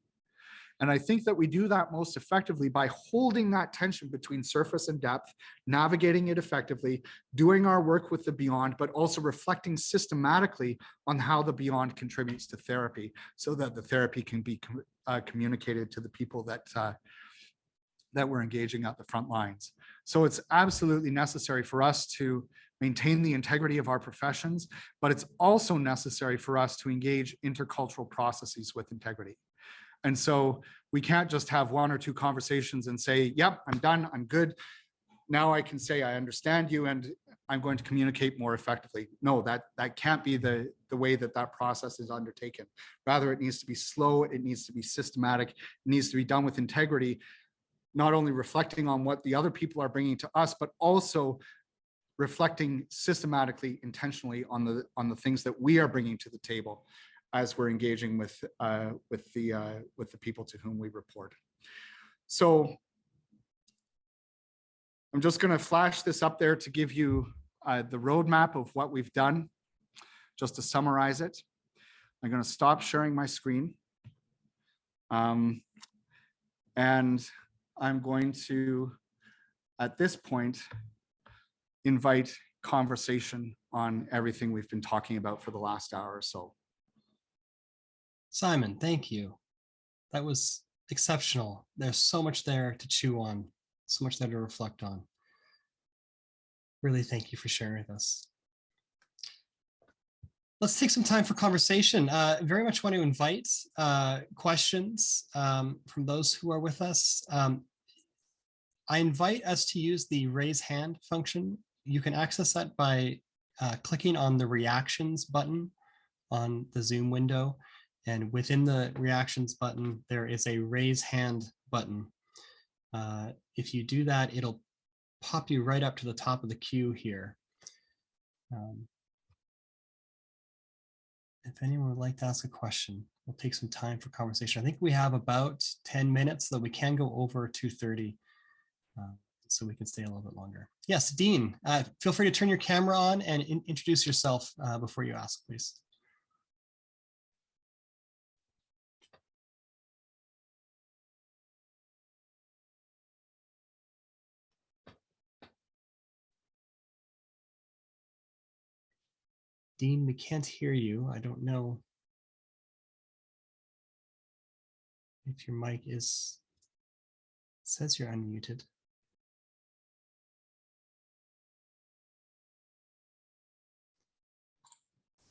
And I think that we do that most effectively by holding that tension between surface and depth, navigating it effectively, doing our work with the beyond, but also reflecting systematically on how the beyond contributes to therapy, so that the therapy can be communicated to the people that we're engaging at the front lines. So it's absolutely necessary for us to maintain the integrity of our professions, but it's also necessary for us to engage intercultural processes with integrity. And so we can't just have one or two conversations and say, yep, I'm done, I'm good. Now I can say I understand you and I'm going to communicate more effectively. No, that can't be the way that process is undertaken. Rather, it needs to be slow, it needs to be systematic, it needs to be done with integrity, not only reflecting on what the other people are bringing to us, but also reflecting systematically, intentionally on the things that we are bringing to the table as we're engaging with the people to whom we report. So I'm just going to flash this up there to give you the roadmap of what we've done, just to summarize it. I'm going to stop sharing my screen. And I'm going to, at this point, invite conversation on everything we've been talking about for the last hour or so. Simon, thank you. That was exceptional. There's so much there to chew on, so much there to reflect on. Really, thank you for sharing with us. Let's take some time for conversation. Very much want to invite questions from those who are with us. I invite us to use the raise hand function. You can access that by clicking on the reactions button on the Zoom window. And within the reactions button, there is a raise hand button. If you do that, it'll pop you right up to the top of the queue here. If anyone would like to ask a question, we'll take some time for conversation. I think we have about 10 minutes, though we can go over 2:30, so we can stay a little bit longer. Yes, Dean, feel free to turn your camera on and introduce yourself before you ask, please. Dean, we can't hear you. I don't know if your mic is, it says you're unmuted.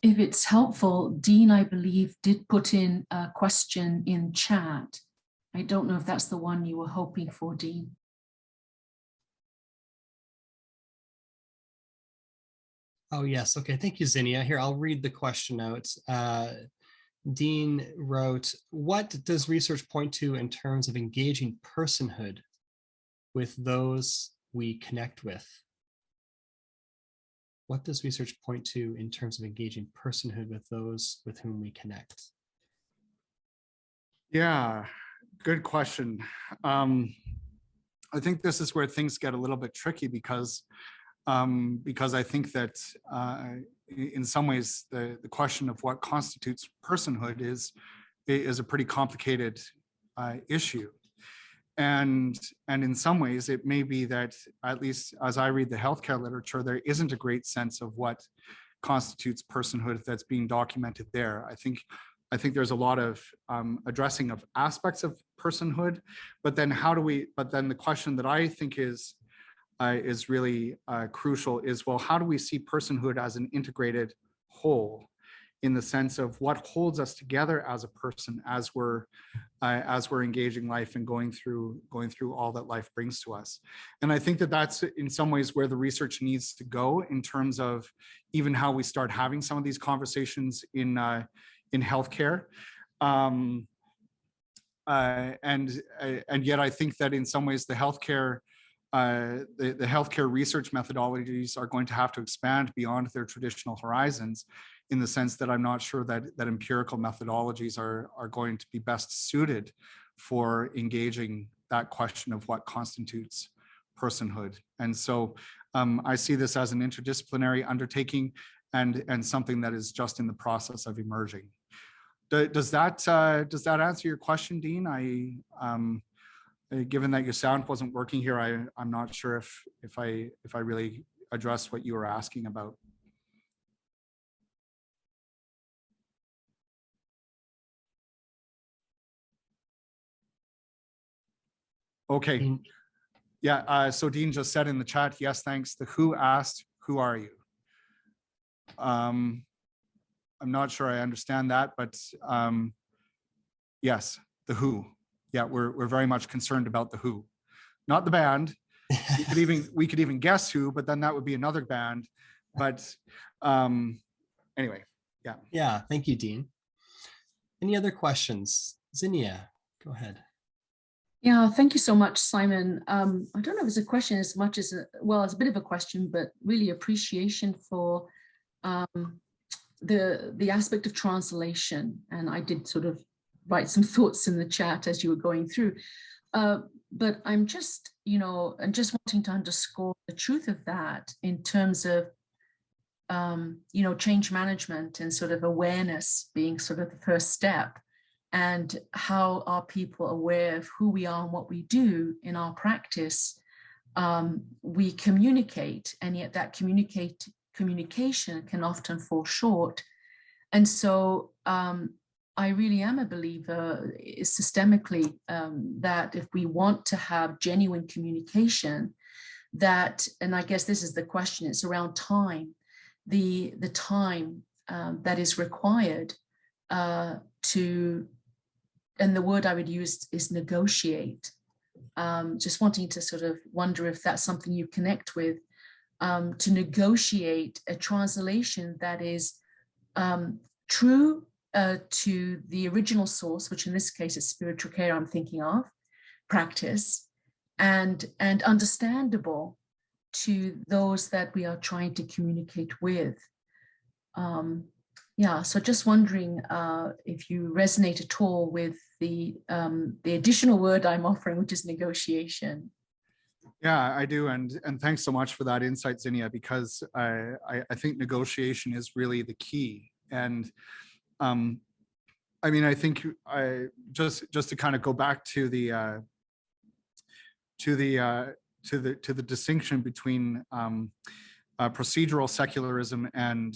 If it's helpful, Dean, I believe, did put in a question in chat. I don't know if that's the one you were hoping for, Dean. Oh, yes. Okay. Thank you, Zinnia. Here, I'll read the question out. Dean wrote, what does research point to in terms of engaging personhood with those we connect with? What does research point to in terms of engaging personhood with those with whom we connect? Yeah, good question. I think this is where things get a little bit tricky because I think that in some ways the question of what constitutes personhood is a pretty complicated issue. And in some ways, it may be that, at least as I read the healthcare literature, there isn't a great sense of what constitutes personhood that's being documented there. I think there's a lot of addressing of aspects of personhood, but then the question that I think is really crucial is, well, how do we see personhood as an integrated whole, in the sense of what holds us together as a person as we're engaging life and going through all that life brings to us. And I think that that's in some ways where the research needs to go, in terms of even how we start having some of these conversations in healthcare. And yet I think that in some ways the healthcare the healthcare research methodologies are going to have to expand beyond their traditional horizons, in the sense that I'm not sure that empirical methodologies are going to be best suited for engaging that question of what constitutes personhood. And so I see this as an interdisciplinary undertaking, and something that is just in the process of emerging. Does that answer your question, Dean? Given that your sound wasn't working here, I'm not sure if I really addressed what you were asking about. Okay. Dean. Yeah. So Dean just said in the chat, yes, thanks. The WHO asked, who are you? I'm not sure I understand that, but yes, the WHO. Yeah, we're very much concerned about the WHO, not the band. We could even guess who, but then that would be another band. But anyway, yeah. Yeah, thank you, Dean. Any other questions? Zinnia, go ahead. Yeah, thank you so much, Simon. I don't know if it's a question as much as, well, it's a bit of a question, but really appreciation for the aspect of translation. And I did sort of write some thoughts in the chat as you were going through. But I'm just, and just wanting to underscore the truth of that in terms of, change management and sort of awareness being sort of the first step. And how are people aware of who we are and what we do in our practice? We communicate, and yet that communication can often fall short. And so I really am a believer systemically that if we want to have genuine communication, that, and I guess this is the question, it's around time, the time that is required to, and the word I would use is negotiate. Just wanting to sort of wonder if that's something you connect with, to negotiate a translation that is true to the original source, which in this case is spiritual care I'm thinking of, practice, and understandable to those that we are trying to communicate with. Yeah, so just wondering if you resonate at all with the additional word I'm offering, which is negotiation. Yeah, I do, and thanks so much for that insight, Zinnia, because I think negotiation is really the key. And I mean, I think just to kind of go back to the distinction between procedural secularism and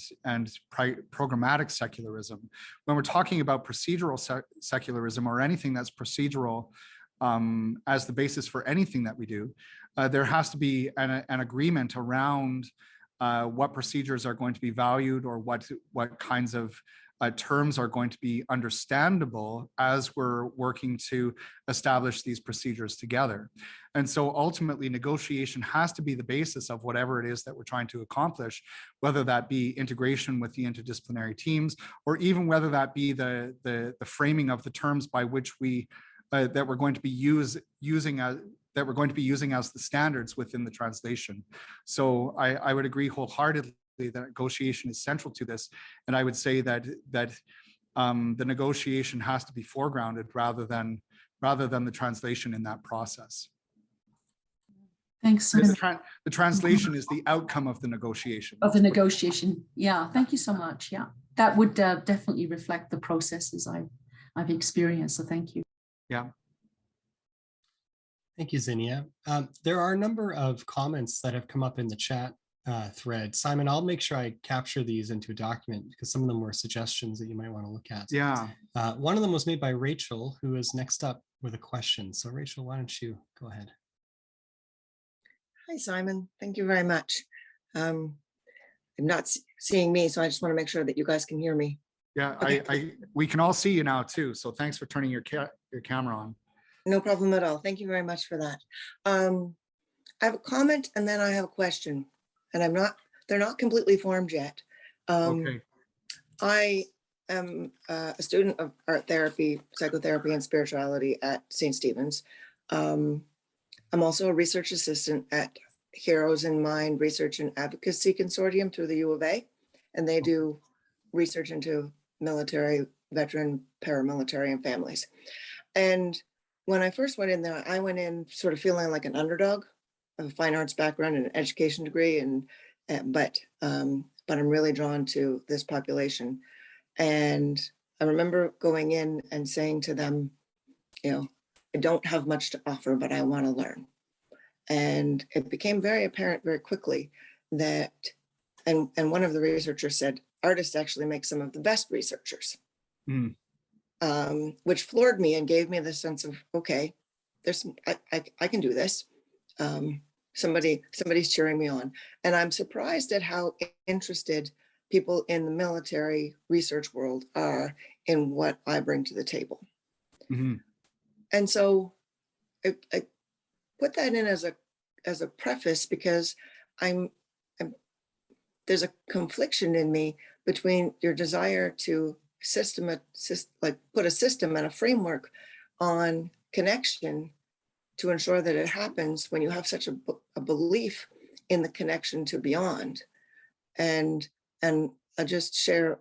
programmatic secularism. When we're talking about procedural secularism, or anything that's procedural as the basis for anything that we do, there has to be an agreement around what procedures are going to be valued, or what kinds of terms are going to be understandable as we're working to establish these procedures together. And so ultimately, negotiation has to be the basis of whatever it is that we're trying to accomplish, whether that be integration with the interdisciplinary teams, or even whether that be the framing of the terms by which we that we're going to be using as the standards within the translation. So I would agree wholeheartedly that negotiation is central to this, and I would say that the negotiation has to be foregrounded rather than the translation in that process. Thanks. The translation is the outcome of the negotiation. Yeah, thank you so much. Yeah, that would definitely reflect the processes I've experienced. So thank you. Yeah. Thank you, Zinnia. There are a number of comments that have come up in the chat thread. Simon, I'll make sure I capture these into a document, because some of them were suggestions that you might want to look at. Yeah. One of them was made by Rachel, who is next up with a question. So Rachel, why don't you go ahead? Hi, Simon. Thank you very much. I'm not seeing me, so I just want to make sure that you guys can hear me. Yeah, Okay. We can all see you now too. So thanks for turning your camera on. No problem at all. Thank you very much for that. I have a comment and then I have a question, and they're not completely formed yet. Okay. I am a student of art therapy, psychotherapy, and spirituality at St. Stephen's. I'm also a research assistant at Heroes in Mind Research and Advocacy Consortium through the U of A, and they do research into military, veteran, paramilitary, and families. And when I first went in there, I went in sort of feeling like an underdog. I have a fine arts background and an education degree, but I'm really drawn to this population. And I remember going in and saying to them, you know, I don't have much to offer, but I want to learn. And it became very apparent very quickly that, and one of the researchers said, artists actually make some of the best researchers, which floored me and gave me the sense of, okay, there's I can do this. Somebody's cheering me on. And I'm surprised at how interested people in the military research world are in what I bring to the table. And so I put that in as a preface because there's a confliction in me between your desire to put a system and a framework on connection to ensure that it happens when you have such a belief in the connection to beyond. And I just share,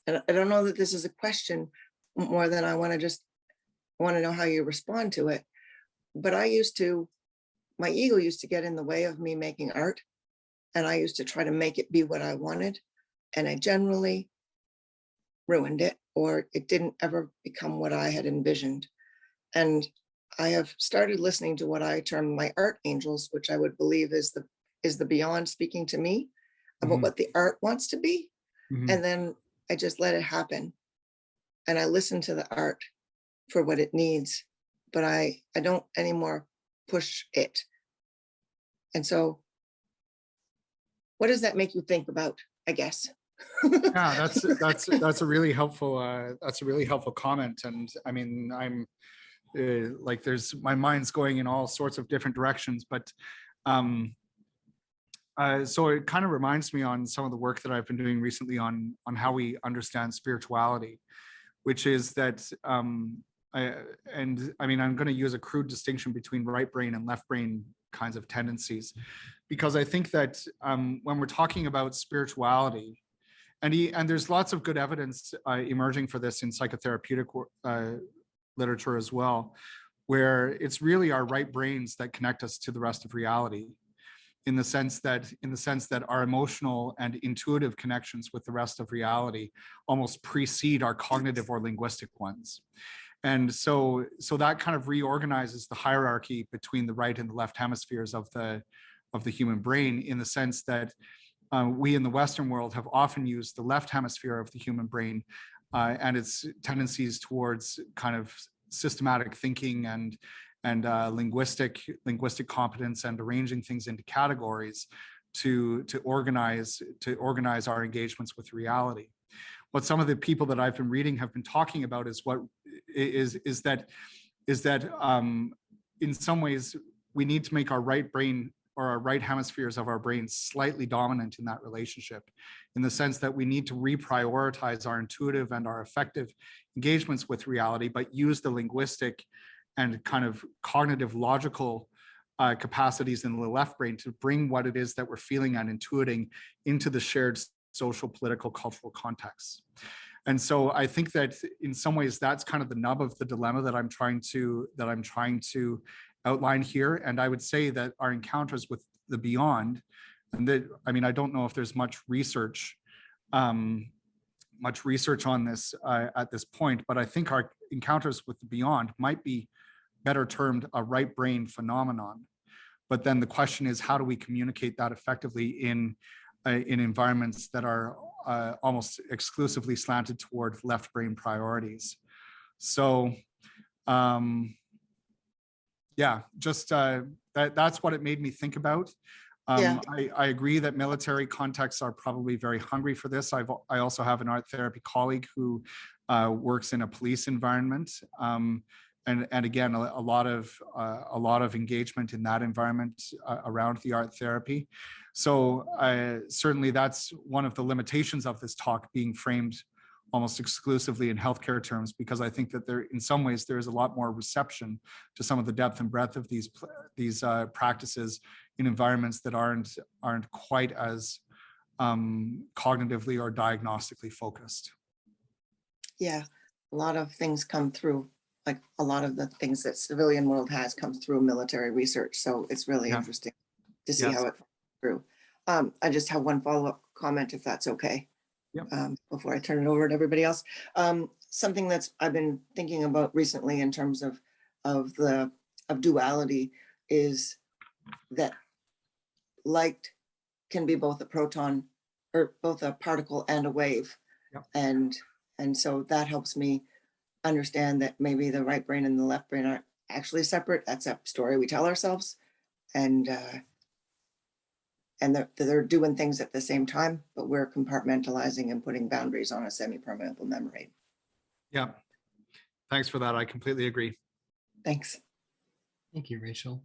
and I don't know that this is a question more than I want to know how you respond to it. But my ego used to get in the way of me making art, and I used to try to make it be what I wanted, and I generally ruined it, or it didn't ever become what I had envisioned. And I have started listening to what I term my art angels, which I would believe is the beyond speaking to me about what the art wants to be. And then I just let it happen. And I listen to the art for what it needs, but I don't anymore push it. And so what does that make you think about, I guess? Yeah, that's a really helpful comment. And I mean, I'm like, my mind's going in all sorts of different directions, but so it kind of reminds me on some of the work that I've been doing recently on how we understand spirituality, which is that I'm going to use a crude distinction between right brain and left brain kinds of tendencies, because I think that when we're talking about spirituality, and there's lots of good evidence emerging for this in psychotherapeutic literature as well, where it's really our right brains that connect us to the rest of reality, in the sense that our emotional and intuitive connections with the rest of reality almost precede our cognitive or linguistic ones. And so that kind of reorganizes the hierarchy between the right and the left hemispheres of the human brain, in the sense that we in the Western world have often used the left hemisphere of the human brain and its tendencies towards kind of systematic thinking and linguistic competence and arranging things into categories to organize our engagements with reality. What some of the people that I've been reading have been talking about is that in some ways we need to make our right brain, or our right hemispheres of our brains, slightly dominant in that relationship, in the sense that we need to reprioritize our intuitive and our affective engagements with reality, but use the linguistic and kind of cognitive logical capacities in the left brain to bring what it is that we're feeling and intuiting into the shared social, political, cultural contexts. And so I think that in some ways that's kind of the nub of the dilemma that I'm trying to outline here. And I would say that our encounters with the beyond, and that, I mean, I don't know if there's much research on this at this point, but I think our encounters with the beyond might be better termed a right brain phenomenon. But then the question is, how do we communicate that effectively in environments that are almost exclusively slanted toward left brain priorities? So yeah, just that's what it made me think about. Yeah. I agree that military contexts are probably very hungry for this. I also have an art therapy colleague who works in a police environment, and again a lot of engagement in that environment around the art therapy. So certainly that's one of the limitations of this talk being framed almost exclusively in healthcare terms, because I think that there, in some ways, there is a lot more reception to some of the depth and breadth of these practices in environments that aren't quite as cognitively or diagnostically focused. Yeah, a lot of things come through, like a lot of the things that civilian world has come through military research. So it's really interesting to see how it through. I just have one follow-up comment, if that's okay. Before I turn it over to everybody else. Something that's I've been thinking about recently in terms of duality is that light can be both a proton, or both a particle and a wave. And so that helps me understand that maybe the right brain and the left brain aren't actually separate. That's a story we tell ourselves. And they're doing things at the same time, but we're compartmentalizing and putting boundaries on a semi-permeable membrane. Yeah, thanks for that. I completely agree. Thanks. Thank you, Rachel.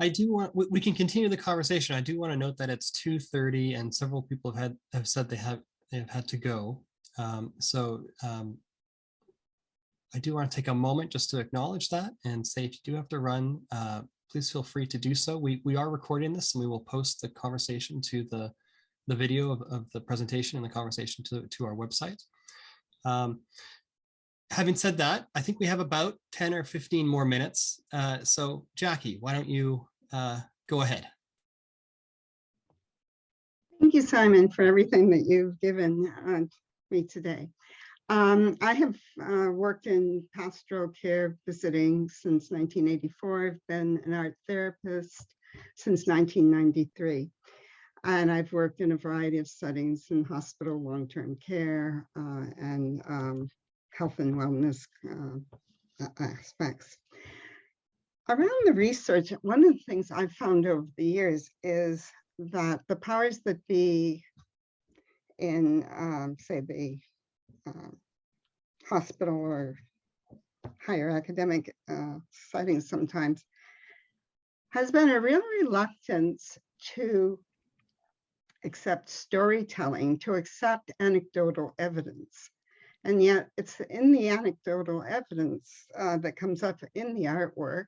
I do want, we can continue the conversation. I do want to note that it's 2:30 and several people have said they have had to go. I do want to take a moment just to acknowledge that and say, if you do have to run, please feel free to do so. We are recording this, and we will post the conversation to the video of the presentation and the conversation to our website. Having said that, I think we have about 10 or 15 more minutes. So Jackie, why don't you go ahead? Thank you, Simon, for everything that you've given me today. I have worked in pastoral care visiting since 1984. I've been an art therapist since 1993. And I've worked in a variety of settings in hospital, long-term care, and health and wellness aspects. Around the research, one of the things I've found over the years is that the powers that be in, say, the hospital or higher academic settings sometimes, has been a real reluctance to accept storytelling, to accept anecdotal evidence. And yet it's in the anecdotal evidence that comes up in the artwork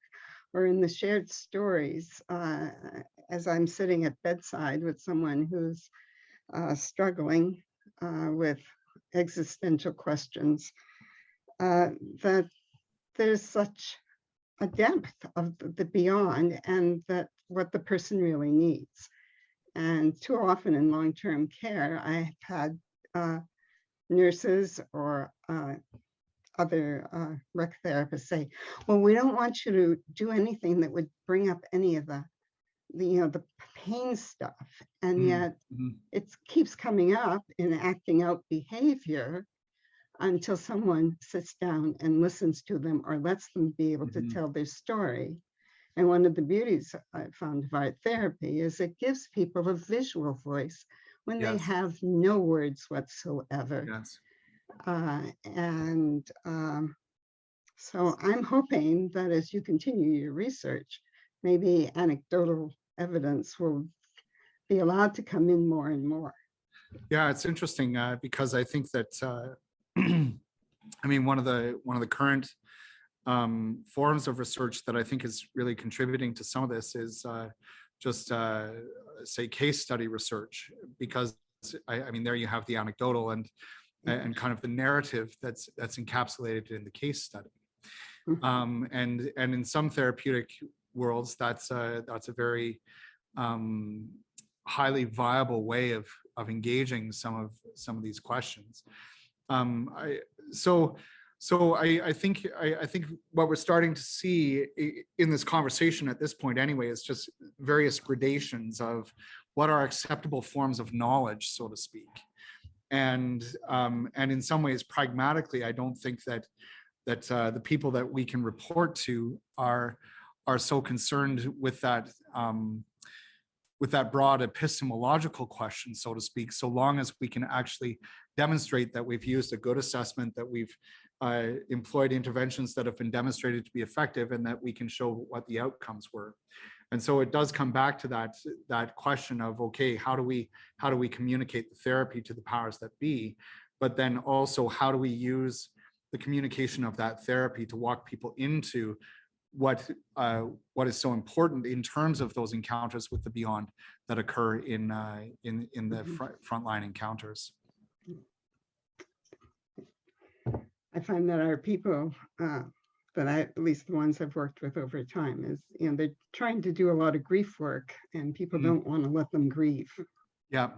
or in the shared stories, as I'm sitting at bedside with someone who's struggling with existential questions, that there's such a depth of the beyond, and that what the person really needs. And too often in long-term care, I've had nurses or other rec therapists say, well, we don't want you to do anything that would bring up any of the pain stuff. And yet it keeps coming up in acting out behavior until someone sits down and listens to them or lets them be able to tell their story. And one of the beauties I found of art therapy is it gives people a visual voice when they have no words whatsoever. So I'm hoping that as you continue your research, maybe anecdotal evidence will be allowed to come in more and more. Yeah, it's interesting because I think that I mean, one of the current forms of research that I think is really contributing to some of this is say case study research, because I mean, there you have the anecdotal and kind of the narrative that's encapsulated in the case study. And in some therapeutic worlds, that's a very highly viable way of engaging some of these questions. So I think what we're starting to see in this conversation at this point anyway is just various gradations of what are acceptable forms of knowledge, so to speak. And in some ways, pragmatically, I don't think that the people that we can report to are so concerned with that broad epistemological question, so to speak, so long as we can actually demonstrate that we've used a good assessment, that we've employed interventions that have been demonstrated to be effective, and that we can show what the outcomes were. And so it does come back to that question of, okay, how do we communicate the therapy to the powers that be? but then also how do we use the communication of that therapy to walk people into what is so important in terms of those encounters with the beyond that occur in the frontline encounters. I find that our people that at least the ones I've worked with over time is, they're trying to do a lot of grief work, and people don't want to let them grieve. Yeah.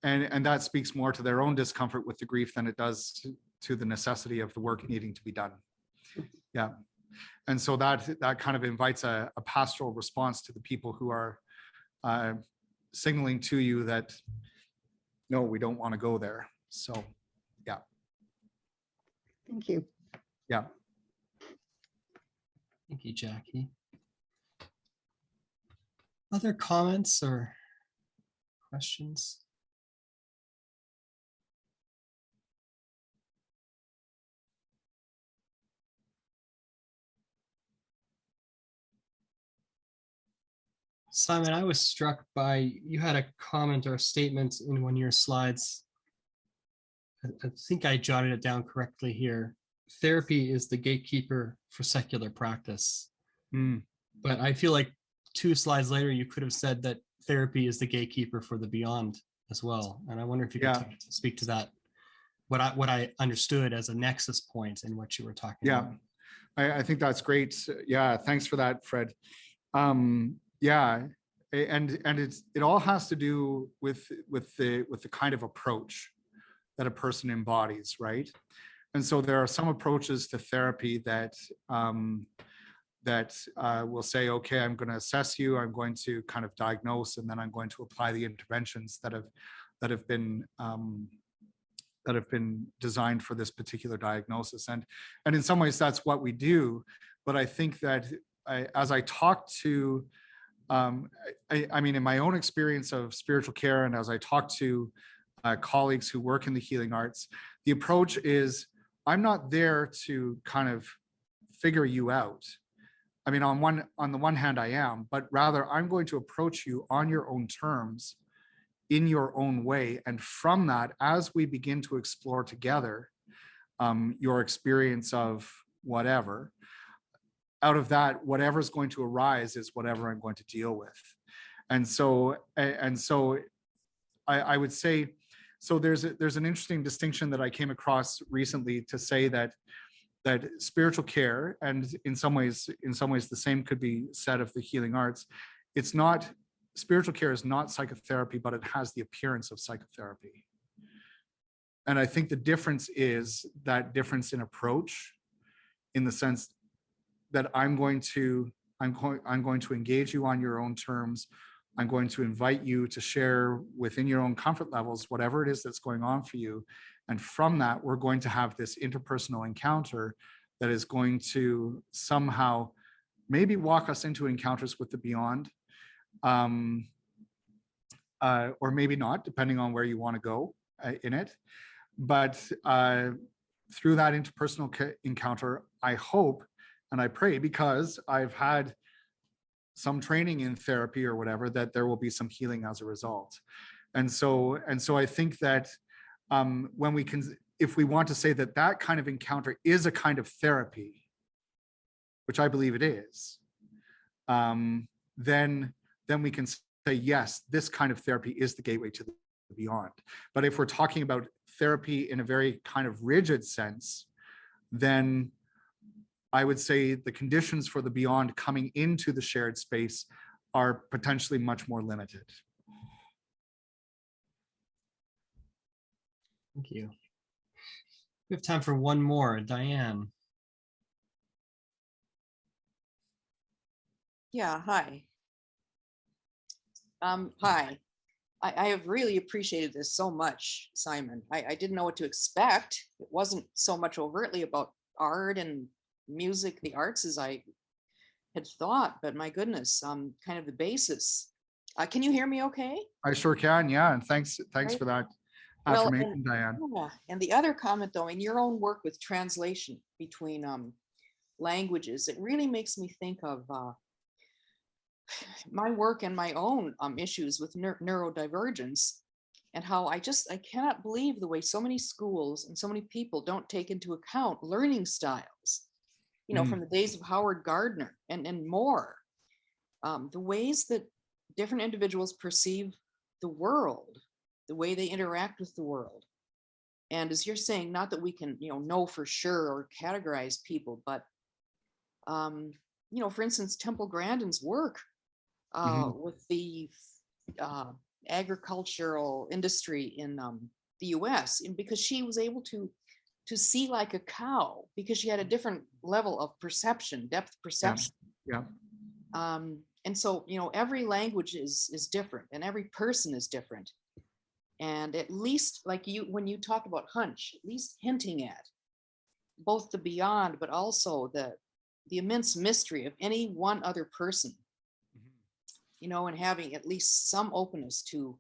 And that speaks more to their own discomfort with the grief than it does to the necessity of the work needing to be done. Yeah. And so that kind of invites a pastoral response to the people who are signaling to you that, no, we don't want to go there. So, yeah. Thank you. Yeah. Thank you, Jackie. Other comments or questions? Simon, I was struck by, you had a comment or a statement in one of your slides. I think I jotted it down correctly here. Therapy is the gatekeeper for secular practice. But I feel like 2 slides later, you could have said that therapy is the gatekeeper for the beyond as well. And I wonder if you could speak to that, what I understood as a nexus point in what you were talking about. I think that's great. Yeah, thanks for that, Fred. Yeah, and it all has to do with the kind of approach that a person embodies, right? And so there are some approaches to therapy that will say, okay, I'm going to assess you, I'm going to kind of diagnose, and then I'm going to apply the interventions that have been designed for this particular diagnosis. And in some ways that's what we do. But I think that as I talk to, I mean, in my own experience of spiritual care, and as I talk to colleagues who work in the healing arts, the approach is, I'm not there to kind of figure you out. I mean, on the one hand, I am, but rather I'm going to approach you on your own terms, in your own way. And from that, as we begin to explore together your experience of whatever, out of that, whatever's going to arise is whatever I'm going to deal with. And so I would say, so there's an interesting distinction that I came across recently to say that spiritual care, and in some ways the same could be said of the healing arts, it's not, spiritual care is not psychotherapy, but it has the appearance of psychotherapy. And I think the difference is that difference in approach, in the sense that I'm going to engage you on your own terms. I'm going to invite you to share within your own comfort levels whatever it is that's going on for you. And from that, we're going to have this interpersonal encounter that is going to somehow maybe walk us into encounters with the beyond, or maybe not, depending on where you want to go in it. But through that interpersonal encounter, I hope and I pray, because I've had some training in therapy or whatever, that there will be some healing as a result. And so I think that when we can, if we want to say that that kind of encounter is a kind of therapy, which I believe it is, then we can say, yes, this kind of therapy is the gateway to the beyond. But if we're talking about therapy in a very kind of rigid sense, then I would say the conditions for the beyond coming into the shared space are potentially much more limited. Thank you. We have time for one more. Diane. Yeah, hi. Hi. I have really appreciated this so much, Simon. I didn't know what to expect. It wasn't so much overtly about art and music, the arts, as I had thought, but my goodness, kind of the basis. Can you hear me okay? I sure can, yeah, and thanks for that affirmation, Diane. Yeah. And the other comment, though, in your own work with translation between languages, it really makes me think of my work and my own issues with neurodivergence, and how I cannot believe the way so many schools and so many people don't take into account learning styles, you know, from the days of Howard Gardner and more. The ways that different individuals perceive the world, the way they interact with the world. And as you're saying, not that we can, you know for sure or categorize people, but, you know, for instance, Temple Grandin's work with the agricultural industry in the US, and because she was able to see like a cow, because she had a different level of perception, depth perception. Yeah. And so, you know, every language is different and every person is different. And at least like when you talk about hunch, at least hinting at both the beyond, but also the immense mystery of any one other person, you know, and having at least some openness to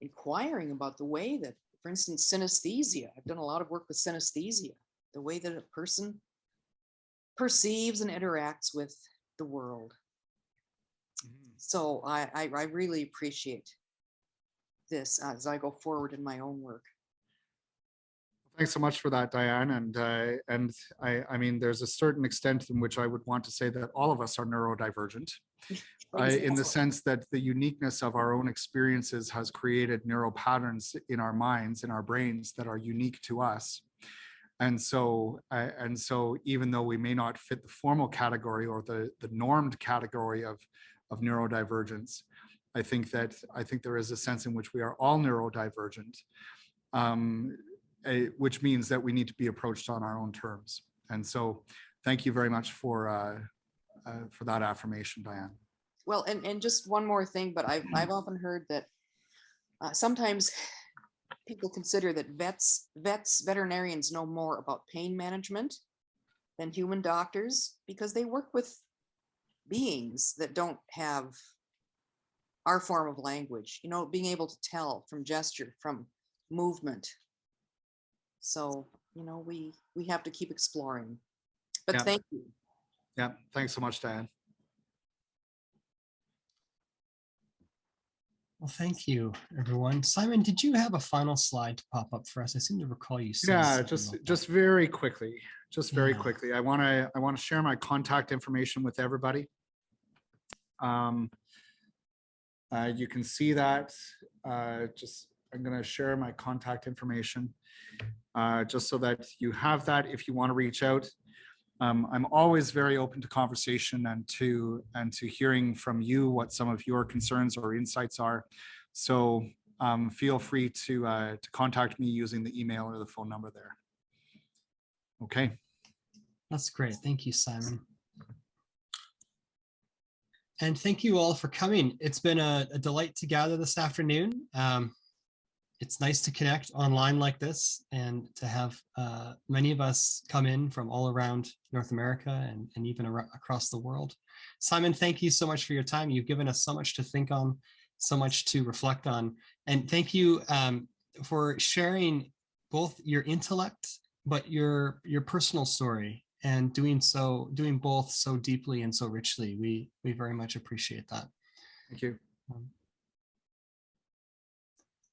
inquiring about the way that, for instance, synesthesia. I've done a lot of work with synesthesia, the way that a person perceives and interacts with the world. So I really appreciate this as I go forward in my own work. Thanks so much for that, Diane. And I mean, there's a certain extent in which I would want to say that all of us are neurodivergent, in the sense that the uniqueness of our own experiences has created neural patterns in our minds, in our brains, that are unique to us. And so even though we may not fit the formal category or the normed category of neurodivergence, I think there is a sense in which we are all neurodivergent, which means that we need to be approached on our own terms. And so thank you very much for that affirmation, Diane. Well, and just one more thing, but I've often heard that sometimes people consider that veterinarians know more about pain management than human doctors, because they work with beings that don't have our form of language, you know, being able to tell from gesture, from movement. So, you know, we have to keep exploring. But Yeah. Thank you. Yeah, thanks so much, Diane. Well, thank you, everyone. Simon, did you have a final slide to pop up for us? I seem to recall you saying Yeah, something about just that. very quickly, Yeah. quickly. I want to share my contact information with everybody. You can see that. I'm going to share my contact information just so that you have that if you want to reach out. I'm always very open to conversation and to hearing from you what some of your concerns or insights are. So feel free to contact me using the email or the phone number there. Okay. That's great. Thank you, Simon. And thank you all for coming. It's been a delight to gather this afternoon. It's nice to connect online like this and to have many of us come in from all around North America and even across the world. Simon, thank you so much for your time. You've given us so much to think on, so much to reflect on. And thank you for sharing both your intellect, but your personal story, and doing both so deeply and so richly. We very much appreciate that. Thank you.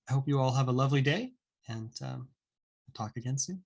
I hope you all have a lovely day, and we'll talk again soon.